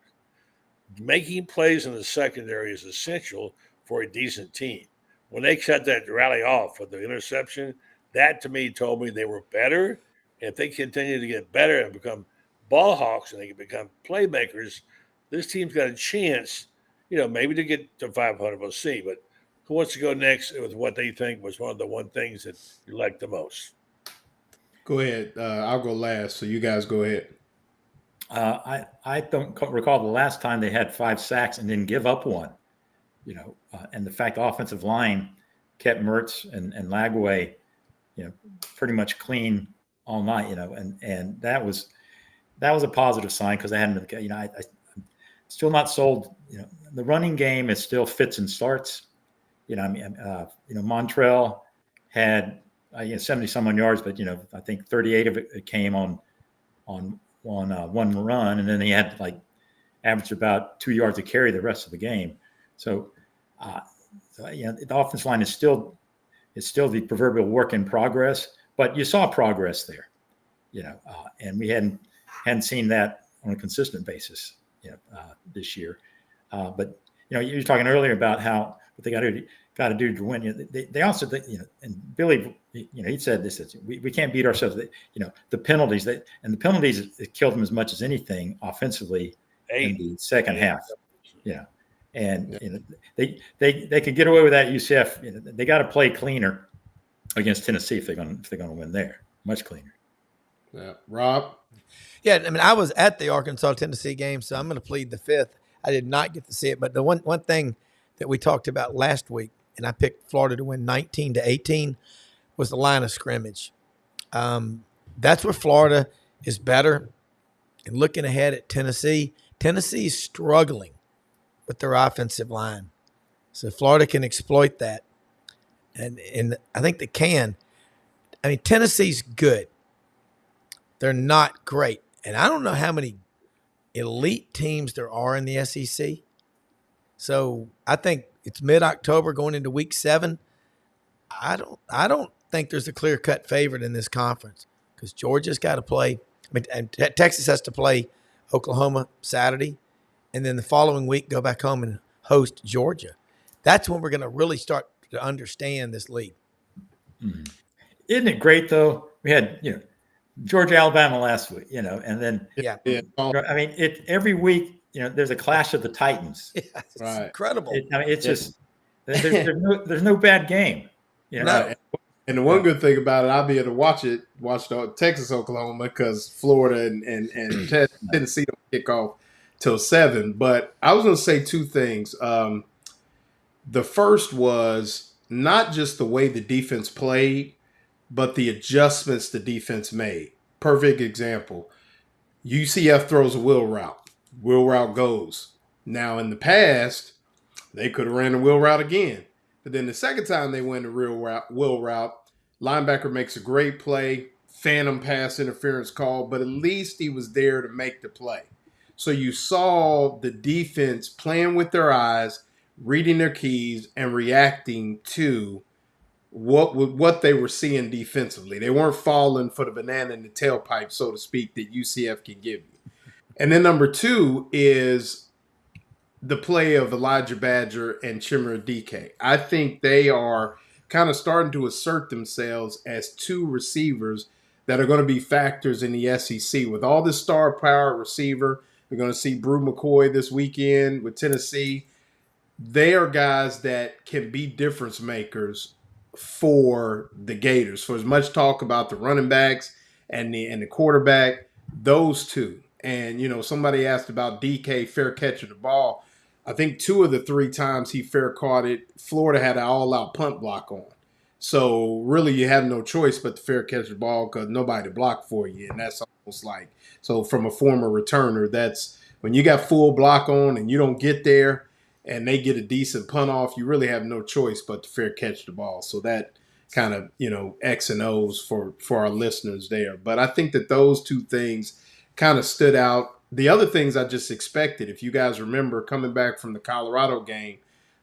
Making plays in the secondary is essential for a decent team. When they cut that rally off with the interception, that to me told me they were better. If they continue to get better and become ball hawks and they can become playmakers, this team's got a chance, maybe to get to 500. We'll see. But who wants to go next with what they think was one of the things that you liked the most? Go ahead. I'll go last, so you guys go ahead. I don't recall the last time they had 5 sacks and didn't give up one. And the fact the offensive line kept Mertz and Lagway, pretty much clean all night. And that was a positive sign because they hadn't. I'm still not sold. The running game is still fits and starts. Montrell had 70 some odd yards, but I think 38 of it came on one run, and then he had averaged about 2 yards to carry the rest of the game. So, the offensive line is still the proverbial work in progress, but you saw progress there, and we hadn't seen that on a consistent basis, this year. But you were talking earlier about what they got to do to win. They also, and Billy, he said this: we can't beat ourselves. The penalties the penalties it killed them as much as anything offensively in the second half. And they could get away with that at UCF. They got to play cleaner against Tennessee if they're going to win there. Much cleaner. Yeah, Rob. Yeah, I was at the Arkansas-Tennessee game, so I'm going to plead the fifth. I did not get to see it, but the one thing that we talked about last week, and I picked Florida to win 19-18, was the line of scrimmage. That's where Florida is better. And looking ahead at Tennessee is struggling with their offensive line. So Florida can exploit that. And I think they can. Tennessee's good. They're not great. And I don't know how many elite teams there are in the SEC. So I think it's mid-October going into week 7. I don't think there's a clear-cut favorite in this conference because Georgia's got to play. And Texas has to play Oklahoma Saturday, and then the following week go back home and host Georgia. That's when we're going to really start to understand this league. Mm-hmm. Isn't it great though? We had Georgia, Alabama last week, and then every week there's a clash of the Titans. Yeah, it's incredible. It's just there's no bad game. No. And the one good thing about it, I'll be able to watch the Texas, Oklahoma, because Florida and Tennessee don't kick off till 7. But I was going to say 2 things. The first was not just the way the defense played, but the adjustments the defense made. Perfect example. UCF throws a wheel route. Wheel route goes. Now, in the past, they could have ran the wheel route again. But then the second time they went the wheel route, linebacker makes a great play, phantom pass interference call, but at least he was there to make the play. So you saw the defense playing with their eyes, reading their keys, and reacting to what they were seeing defensively. They weren't falling for the banana in the tailpipe, so to speak, that UCF can give you. And then number 2 is the play of Elijah Badger and Chimera DK. I think they are kind of starting to assert themselves as two receivers that are going to be factors in the SEC. With all this star power receiver, we're going to see Brew McCoy this weekend with Tennessee. They are guys that can be difference makers for the Gators. For as much talk about the running backs and the quarterback, those two. And, somebody asked about DK fair catching the ball. I think 2 of the 3 times he fair caught it, Florida had an all-out punt block on. So really you have no choice but to fair catch the ball because nobody blocked for you. And that's almost like, so from a former returner, that's when you got full block on and you don't get there and they get a decent punt off, you really have no choice but to fair catch the ball. So that kind of, X and O's for our listeners there. But I think that those 2 things kind of stood out. The other things I just expected, if you guys remember coming back from the Colorado game,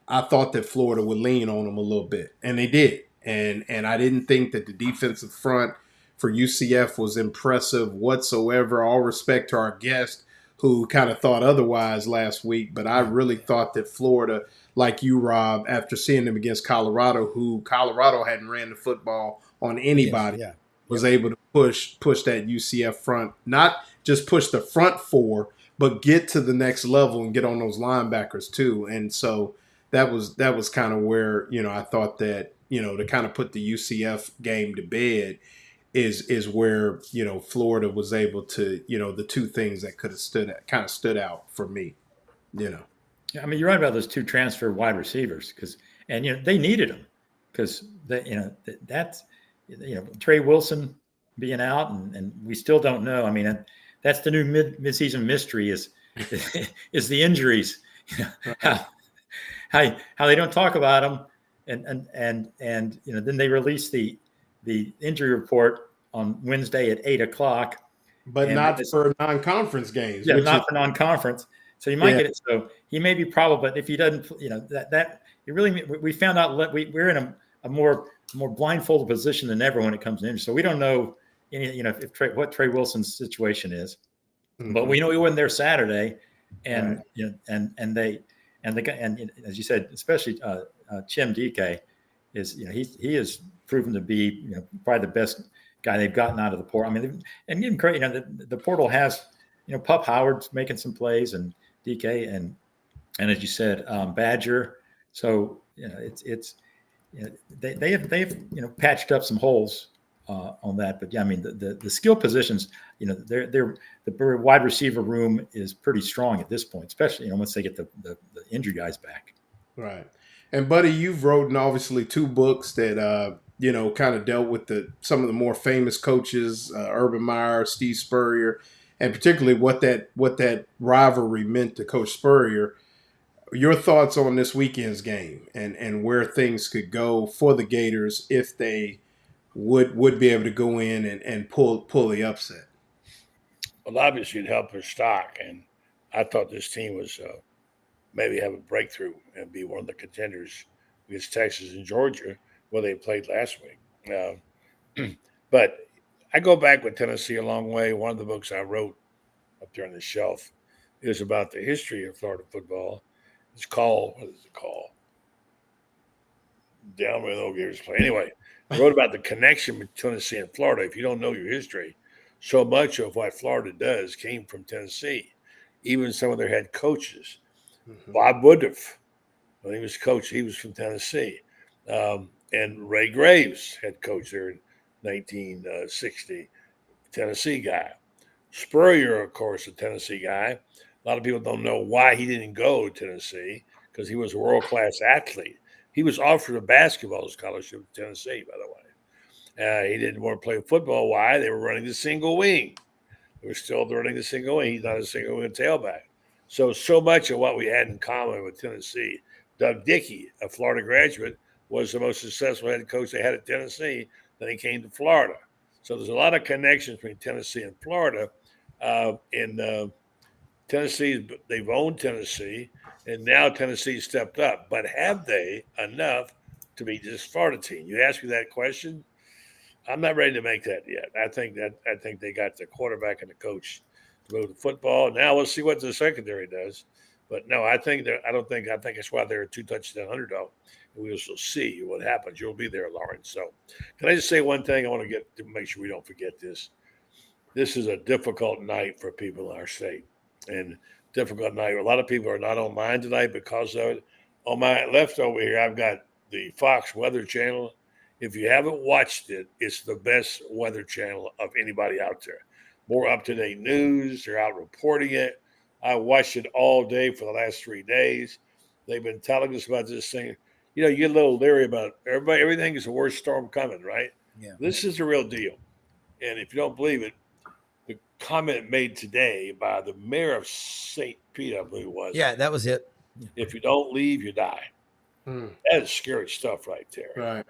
I thought that Florida would lean on them a little bit, and they did. And I didn't think that the defensive front for UCF was impressive whatsoever. All respect to our guest who kind of thought otherwise last week, but I really thought that Florida, like you, Rob, after seeing them against Colorado, who Colorado hadn't ran the football on anybody, was able to push that UCF front, not just push the front 4, but get to the next level and get on those linebackers too. And so that was kind of where, I thought that, to kind of put the UCF game to bed is where, Florida was able to, the 2 things that could have stood out for me, Yeah, I mean, you're right about those 2 transfer wide receivers and they needed them because that's Trey Wilson being out and we still don't know. I mean, that's the new midseason mystery is the injuries, how they don't talk about them. And then they release the injury report on Wednesday at 8:00, but not for non-conference games. Yeah, not for non-conference. So you might get it. So he may be probable, but if he doesn't, that you really, we found out we're in a more blindfolded position than ever when it comes to injury. So we don't know what Trey Wilson's situation is, but we know he wasn't there Saturday, and and as you said, especially Chim DK is he has proven to be probably the best guy they've gotten out of the portal. I mean, and even great, the portal has Pup Howard's making some plays and DK and as you said, Badger. So they have patched up some holes on that, but yeah, I mean the skill positions, the wide receiver room is pretty strong at this point, especially once they get the injury guys back. Right. And Buddy, you've written obviously 2 books that kind of dealt with some of the more famous coaches, Urban Meyer, Steve Spurrier, and particularly what that rivalry meant to Coach Spurrier. Your thoughts on this weekend's game and where things could go for the Gators if they would be able to go in and pull the upset? Well, obviously it'd help their stock, and I thought this team was maybe have a breakthrough and be one of the contenders against Texas and Georgia, where they played last week. But I go back with Tennessee a long way. One of the books I wrote up there on the shelf is about the history of Florida football. It's called, what is it called? Down where the old Gators play. Anyway, I wrote about the connection between Tennessee and Florida. If you don't know your history, so much of what Florida does came from Tennessee. Even some of their head coaches. Bob Woodruff, when he was coach, he was from Tennessee. And Ray Graves, head coach there in 1960, Tennessee guy. Spurrier, of course, a Tennessee guy. A lot of people don't know why he didn't go to Tennessee because he was a world-class athlete. He was offered a basketball scholarship to Tennessee, by the way. He didn't want to play football. Why? They were running the single wing. They were still running the single wing. He's not a single wing tailback. So much of what we had in common with Tennessee. Doug Dickey, a Florida graduate, was the most successful head coach they had at Tennessee. Then he came to Florida. So there's a lot of connections between Tennessee and Florida. Tennessee, they've owned Tennessee, and now Tennessee stepped up. But have they enough to beat this Florida team? You ask me that question. I'm not ready to make that yet. I think they got the quarterback and the coach to move the football. Now we'll see what the secondary does. But no, I think that's why they're a 2-touchdown underdog. And we will see what happens. You'll be there, Loren. So, can I just say one thing? I want to get to make sure we don't forget this. This is a difficult night for people in our state, and difficult night. A lot of people are not online tonight because of it. On my left over here, I've got the Fox Weather Channel. If you haven't watched it, it's the best weather channel of anybody out there. More up-to-date news. They're out reporting it. I watched it all day for the last 3 days. They've been telling us about this thing. You get a little leery about everybody. Everything is the worst storm coming, right? Yeah. This is the real deal. And if you don't believe it, the comment made today by the mayor of St. Pete, I believe it was. Yeah, that was it. If you don't leave, you die. That is scary stuff right there. Right.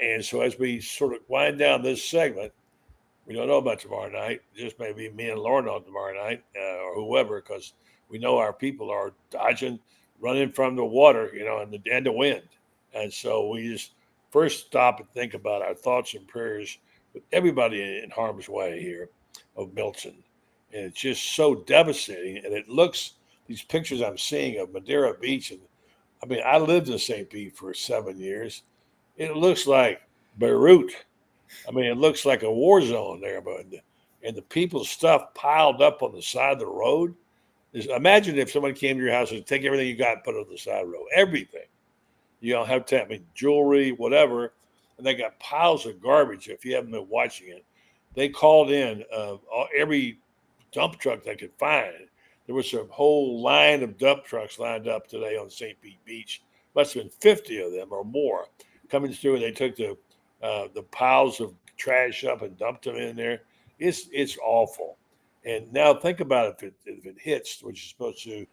And so as we sort of wind down this segment, we don't know about tomorrow night. Just maybe me and Loren on tomorrow night or whoever, because we know our people are dodging, running from the water, and the wind. And so we just first stop and think about our thoughts and prayers with everybody in harm's way here of Milton. And it's just so devastating. And it looks, these pictures I'm seeing of Madeira Beach, and I lived in St. Pete for 7 years. It looks like Beirut. It looks like a war zone there, and the people's stuff piled up on the side of the road. Imagine if someone came to your house and take everything you got and put it on the side of the road, everything. You don't have to, jewelry, whatever, and they got piles of garbage. If you haven't been watching it, they called in every dump truck they could find. There was a whole line of dump trucks lined up today on St. Pete Beach. Must have been 50 of them or more coming through. And they took the piles of trash up and dumped them in there. It's awful. And now think about if it hits, which is supposed to,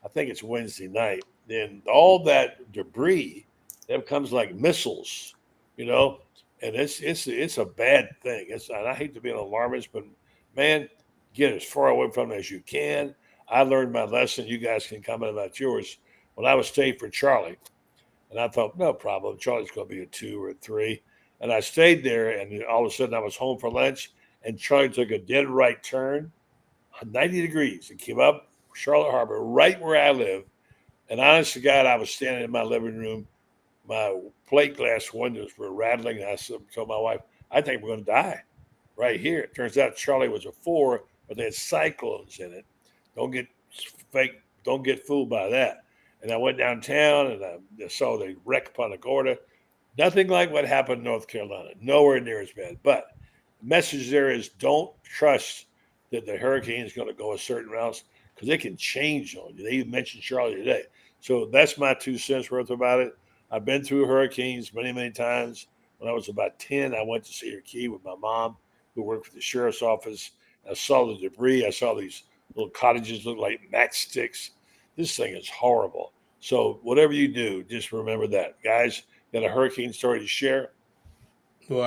I think it's Wednesday night, then all that debris that comes like missiles, and it's a bad thing. And I hate to be an alarmist, but man, get as far away from it as you can. I learned my lesson. You guys can comment about yours. When I was staying for Charlie, and I thought, no problem, Charlie's going to be a 2 or a 3. And I stayed there, and all of a sudden I was home for lunch, and Charlie took a dead right turn, 90 degrees, and came up Charlotte Harbor, right where I live. And honest to God, I was standing in my living room. My plate glass windows were rattling. And I told my wife, I think we're going to die right here. It turns out Charlie was a 4, but they had cyclones in it. Don't get fooled by that. And I went downtown, and I saw the wreck Punta Gorda. Nothing like what happened in North Carolina. Nowhere near as bad. But the message there is don't trust that the hurricane is going to go a certain route because it can change on you. They even mentioned Charlie today. So that's my 2 cents worth about it. I've been through hurricanes many, many times. When I was about 10, I went to Cedar Key with my mom, who worked for the sheriff's office. I saw the debris. I saw these little cottages look like matchsticks. This thing is horrible. So whatever you do, just remember that. Guys, got a hurricane story to share? Well,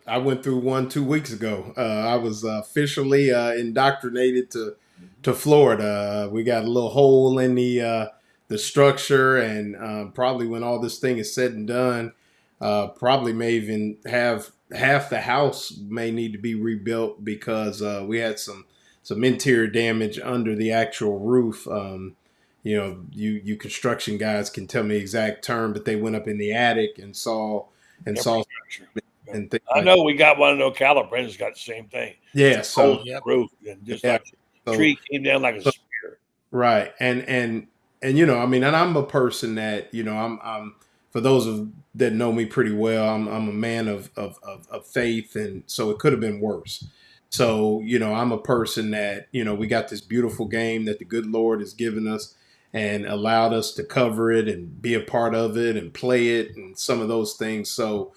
I went through one 2 weeks ago. I was officially indoctrinated to Florida. We got a little hole in the structure, and probably when all this thing is said and done, probably may even have half the house may need to be rebuilt because we had some interior damage under the actual roof. You construction guys can tell me the exact term, but they went up in the attic and saw and things. I know we got one in Ocala. Brendan's got the same thing. Yeah, so roof and just like a tree came down like a spear. Right, and and I'm a person that I'm for those that know me pretty well, I'm a man of faith, and so it could have been worse. So I'm a person that we got this beautiful game that the good Lord has given us and allowed us to cover it and be a part of it and play it and some of those things. So,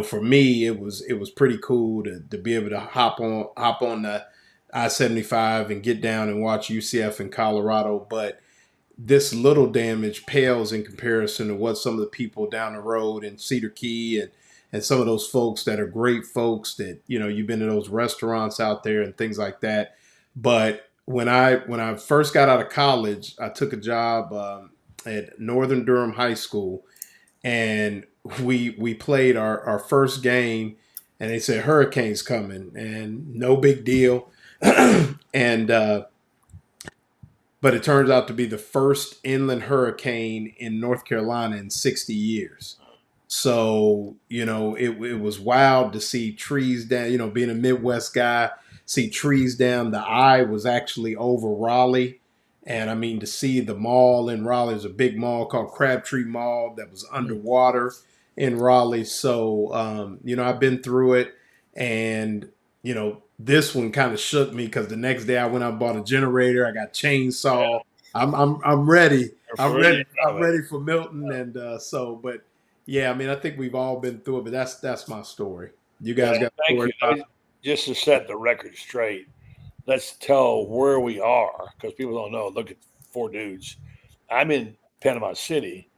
for me, it was pretty cool to be able to hop on the I-75 and get down and watch UCF in Colorado. But this little damage pales in comparison to what some of the people down the road in Cedar Key and some of those folks that are great folks that, you've been to those restaurants out there and things like that. But when I first got out of college, I took a job at Northern Durham High School, and we played our first game, and they said hurricane's coming, and no big deal. But but it turns out to be the first inland hurricane in North Carolina in 60 years. So, it was wild to see trees down, being a Midwest guy, see trees down. The eye was actually over Raleigh. And I mean, to see the mall in Raleigh, there's a big mall called Crabtree Mall that was underwater in Raleigh. So, I've been through it. And, this one kind of shook me because the next day I went out and bought a generator. I got chainsaw. I'm ready. I'm ready for Milton. And but yeah, I mean, I think we've all been through it, but that's my story. You guys got a story about it? Just to set the record straight, let's tell where we are because people don't know. Look at four dudes. I'm in Panama City.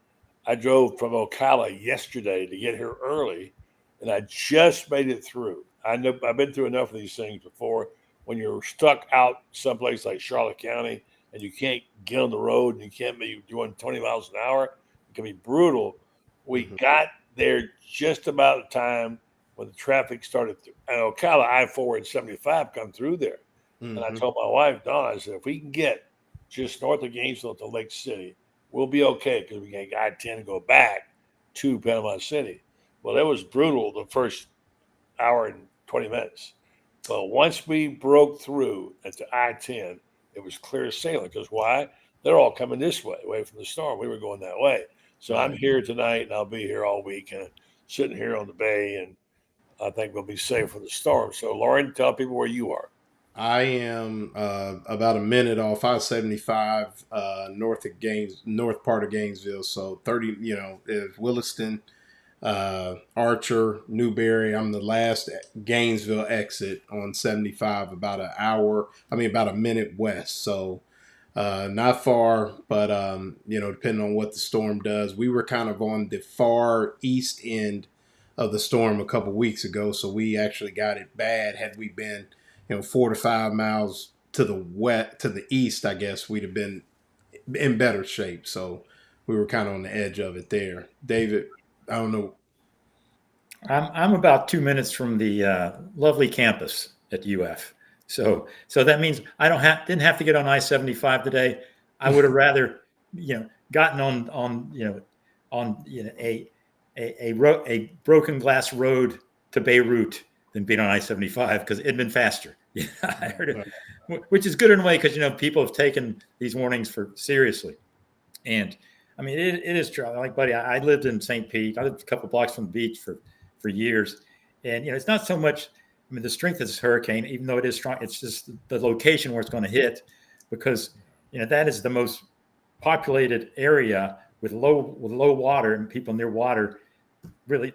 I drove from Ocala yesterday to get here early, and I just made it through. I've been through enough of these things before. When you're stuck out someplace like Charlotte County and you can't get on the road and you can't be doing 20 miles an hour, it can be brutal. We got there just about the time when the traffic started. And Ocala, I-4 and 75 come through there. And I told my wife, Dawn, I said, if we can get just north of Gainesville to Lake City, we'll be okay because we can I-10 go back to Panama City. Well, it was brutal the first hour and 20 minutes. But once we broke through at the I-10, it was clear sailing. Because why? They're all coming this way, away from the storm. We were going that way. So I'm here tonight, and I'll be here all week, and sitting here on the bay, and I think we'll be safe from the storm. So, Loren, tell people where you are. I am about a minute off I-75 north part of Gainesville. So 30, is Williston, Archer, Newberry. I'm the last Gainesville exit on 75, about a minute west. So not far, but depending on what the storm does. We were kind of on the far east end of the storm a couple weeks ago, so we actually got it bad. Had we been 4 to 5 miles to the east, I guess we'd have been in better shape. So we were kind of on the edge of it there. David, I don't know. I'm about 2 minutes from the lovely campus at UF. So that means I didn't have to get on I-75 today. I would have rather, gotten on a broken glass road to Beirut than being on I-75 because it'd been faster. Yeah, I heard it, which is good in a way because people have taken these warnings seriously, and I mean it is true. Like, buddy, I lived in St. Pete. I lived a couple blocks from the beach for years, and it's not so much. I mean, the strength of this hurricane, even though it is strong, it's just the location where it's going to hit, because that is the most populated area with low water and people near water, really,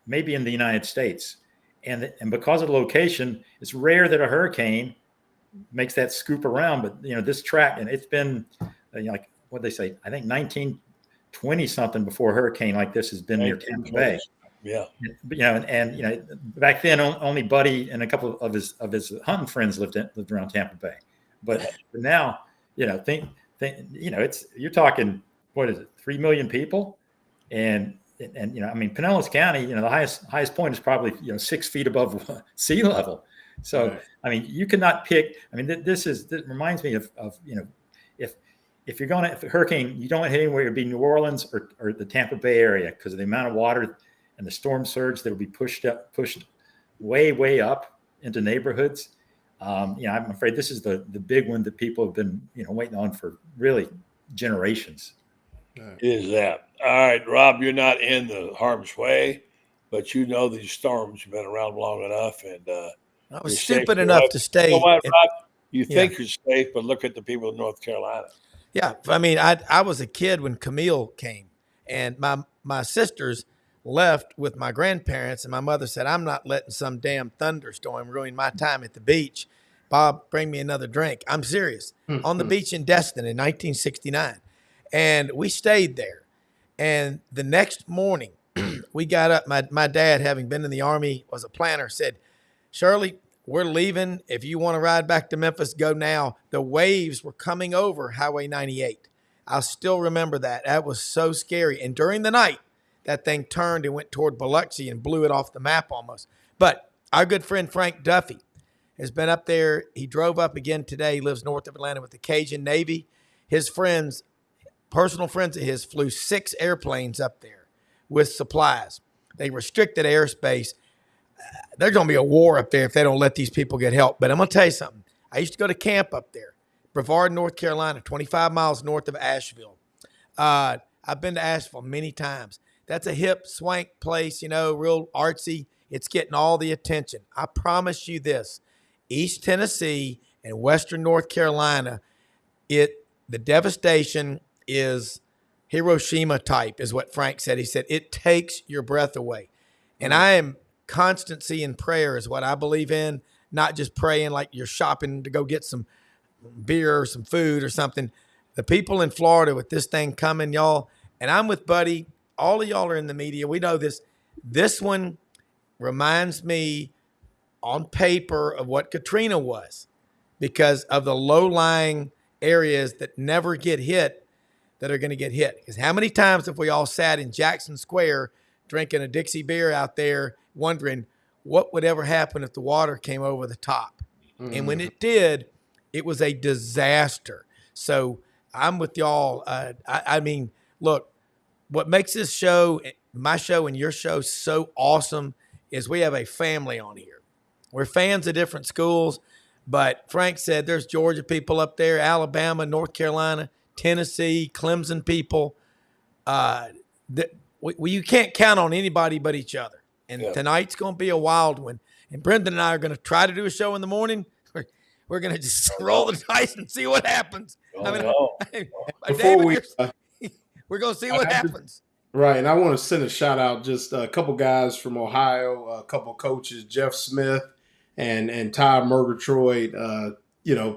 maybe in the United States. And because of the location, it's rare that a hurricane makes that scoop around. But this track, and it's been like what they say, I think 1920 something before a hurricane like this has been near Tampa Bay. Yeah. And back then only Buddy and a couple of his hunting friends lived around Tampa Bay. But now, you're talking, what is it, 3 million people, and I mean, Pinellas County, the highest point is probably 6 feet above sea level. So right. I mean, you cannot pick. I mean, this reminds me of if you're going to a hurricane, you don't hit anywhere. It'd be New Orleans or the Tampa Bay area because of the amount of water and the storm surge that will be pushed way up into neighborhoods. I'm afraid this is the big one that people have been waiting on for really generations. Is that all right, Rob? You're not in the harm's way, but these storms have been around long enough, and I was stupid enough to stay. You know what, Rob? You think you're safe, but look at the people in North Carolina. Yeah, I mean, I was a kid when Camille came, and my sisters left with my grandparents, and my mother said, "I'm not letting some damn thunderstorm ruin my time at the beach. Bob, bring me another drink." I'm serious. On the beach in Destin in 1969. And we stayed there. And the next morning, we got up. My dad, having been in the Army, was a planner, said, "Shirley, we're leaving. If you want to ride back to Memphis, go now." The waves were coming over Highway 98. I still remember that. That was so scary. And during the night, that thing turned and went toward Biloxi and blew it off the map almost. But our good friend Frank Duffy, has been up there. He drove up again today. He lives north of Atlanta with the Cajun Navy. His friends, personal friends of his, flew 6 airplanes up there with supplies. They restricted airspace. There's going to be a war up there if they don't let these people get help. But I'm going to tell you something. I used to go to camp up there, Brevard, North Carolina, 25 miles north of Asheville. I've been to Asheville many times. That's a hip, swank place, real artsy. It's getting all the attention. I promise you this. East Tennessee and Western North Carolina, the devastation is Hiroshima type, is what Frank said. He said, it takes your breath away. And I am constancy in prayer is what I believe in, not just praying like you're shopping to go get some beer or some food or something. The people in Florida with this thing coming, y'all, and I'm with Buddy. All of y'all are in the media. We know this. This one reminds me on paper of what Katrina was because of the low-lying areas that never get hit that are going to get hit. Because how many times have we all sat in Jackson Square drinking a Dixie beer out there wondering what would ever happen if the water came over the top? And when it did, it was a disaster. So I'm with y'all. I mean, look, what makes this show, my show and your show, so awesome is we have a family on here. We're fans of different schools, but Frank said there's Georgia people up there, Alabama, North Carolina, Tennessee, Clemson people. You can't count on anybody but each other. And tonight's going to be a wild one. And Brendan and I are going to try to do a show in the morning. We're going to just roll the dice and see what happens. We're going to see what happens. Right. And I want to send a shout out, just a couple guys from Ohio, a couple coaches, Jeff Smith and Todd Murgatroyd,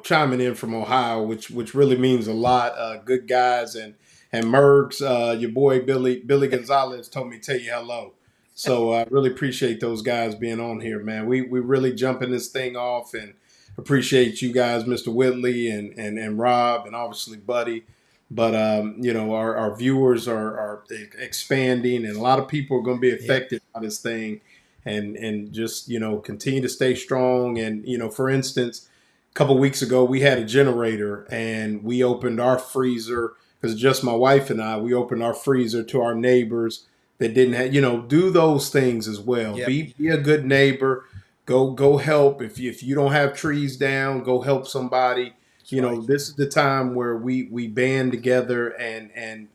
chiming in from Ohio, which really means a lot. Good guys. And Mergs, your boy Billy Gonzalez told me to tell you hello. So I really appreciate those guys being on here, man. We really jumping this thing off, and appreciate you guys, Mr. Whitley and Rob, and obviously Buddy. But our viewers are expanding, and a lot of people are going to be affected by this thing, and just continue to stay strong. And for instance, a couple of weeks ago we had a generator, and we opened our freezer because just my wife and I. We opened our freezer to our neighbors that didn't have, do those things as well. Yep. Be a good neighbor. Go help. If you don't have trees down, go help somebody. This is the time where we band together, and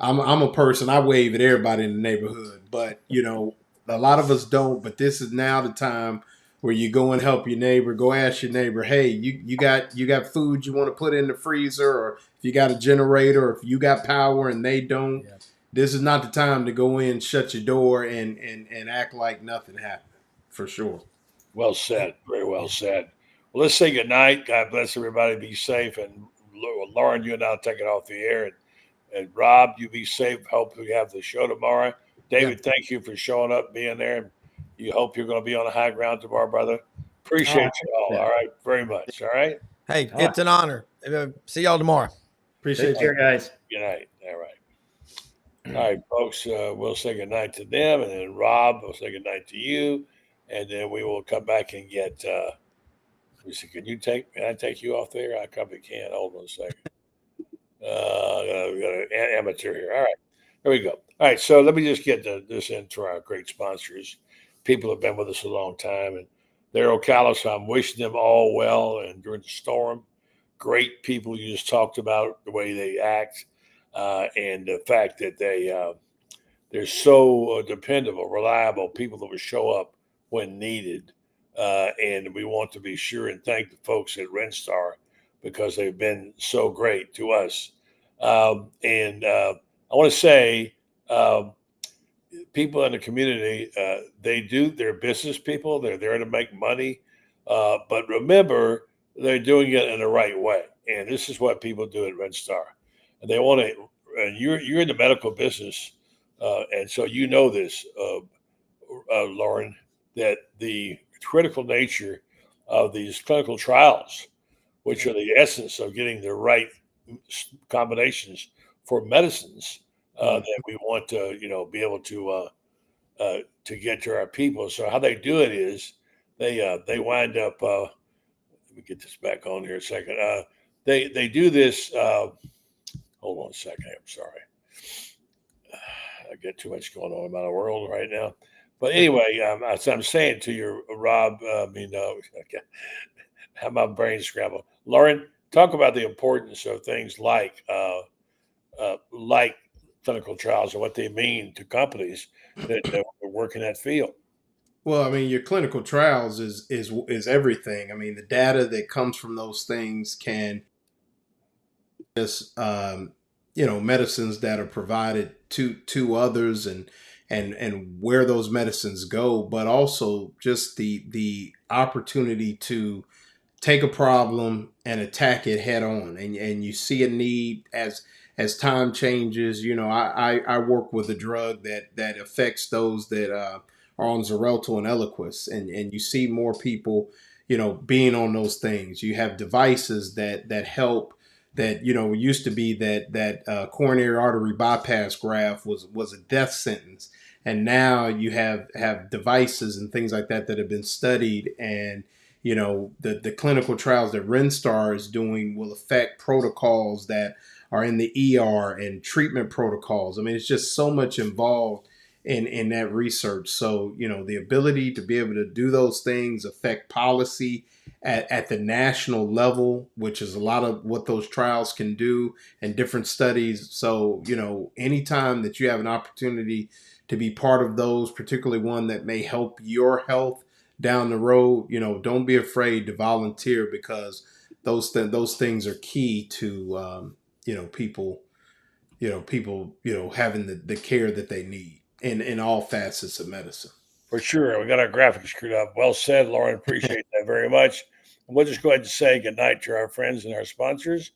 I'm a person, I wave at everybody in the neighborhood, but a lot of us don't. But this is now the time where you go and help your neighbor. Go ask your neighbor, hey, you got food you want to put in the freezer, or if you got a generator, or if you got power and they don't. Yeah. This is not the time to go in, shut your door, and act like nothing happened. For sure. Well said. Very well said. Well, let's say good night. God bless everybody. Be safe. And Loren, you and I'll take it off the air. And Rob, you be safe. Hope we have the show tomorrow. David, thank you for showing up, being there. And you hope you're going to be on the high ground tomorrow, brother. Appreciate you all. All right. Very much. All right. Hey, it's an honor. See y'all tomorrow. Appreciate you guys. Good night. All right. All right, folks, we'll say goodnight to them, and then Rob will say goodnight to you, and then we will come back and get can I take you off there? I probably can. Hold on a second. We got an amateur here. All right, there we go. All right, so let me just get this into our great sponsors. People have been with us a long time, and they're Ocala, so I'm wishing them all well. And during the storm, great people you just talked about, the way they act. And the fact that they're so dependable, reliable, people that will show up when needed. And we want to be sure and thank the folks at Renstar because they've been so great to us. And I want to say people in the community, they're business people. They're there to make money. But remember, they're doing it in the right way. And this is what people do at Renstar. And they want to, and you're in the medical business, and so you know this, Loren, that the critical nature of these clinical trials, which are the essence of getting the right combinations for medicines, that we want to, be able to get to our people. So how they do it is they wind up. Let me get this back on here a second. They do this. Hold on a second. I'm sorry. I get too much going on in my world right now. But anyway, as I'm saying to you, Rob, okay, have my brain scrambled. Loren, talk about the importance of things like clinical trials and what they mean to companies that work in that field. Well, I mean, your clinical trials is everything. I mean, the data that comes from those things can just medicines that are provided to others and where those medicines go, but also just the opportunity to take a problem and attack it head on, and you see a need as time changes. I work with a drug that affects those that are on Xarelto and Eliquis, and you see more people being on those things. You have devices that help. That used to be that coronary artery bypass graft was a death sentence, and now you have devices and things like that have been studied, and the clinical trials that Renstar is doing will affect protocols that are in the ER and treatment protocols. I mean, it's just so much involved in that research. So the ability to be able to do those things affect policy at the national level, which is a lot of what those trials can do and different studies. So, anytime that you have an opportunity to be part of those, particularly one that may help your health down the road, don't be afraid to volunteer, because those things are key to, people having the care that they need in all facets of medicine. For sure. We got our graphics screwed up. Well said, Loren. Appreciate that very much. And we'll just go ahead and say goodnight to our friends and our sponsors.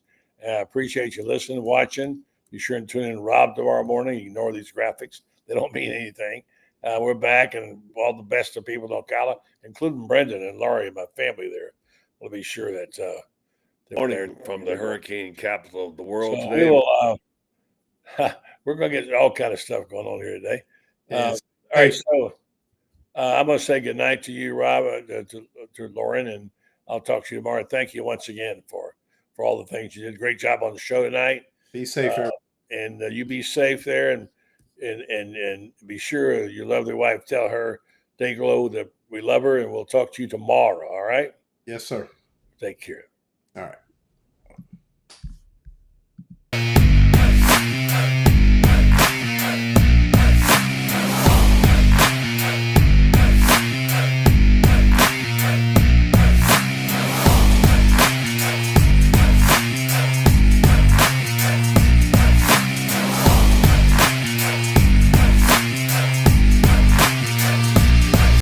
Appreciate you listening, watching. Be sure and tune in Rob tomorrow morning. Ignore these graphics. They don't mean anything. We're back, and all the best of people in Ocala, including Brendan and Laurie and my family there. We'll be sure that they're there from the hurricane capital of the world so today. We're going to get all kind of stuff going on here today. Yes. All right, so I'm going to say goodnight to you, Rob, to Loren, and I'll talk to you tomorrow. Thank you once again for all the things you did. Great job on the show tonight. Be safe, and you be safe there, and be sure your lovely wife, tell her, Dayglow, that we love her, and we'll talk to you tomorrow. All right? Yes, sir. Take care. All right.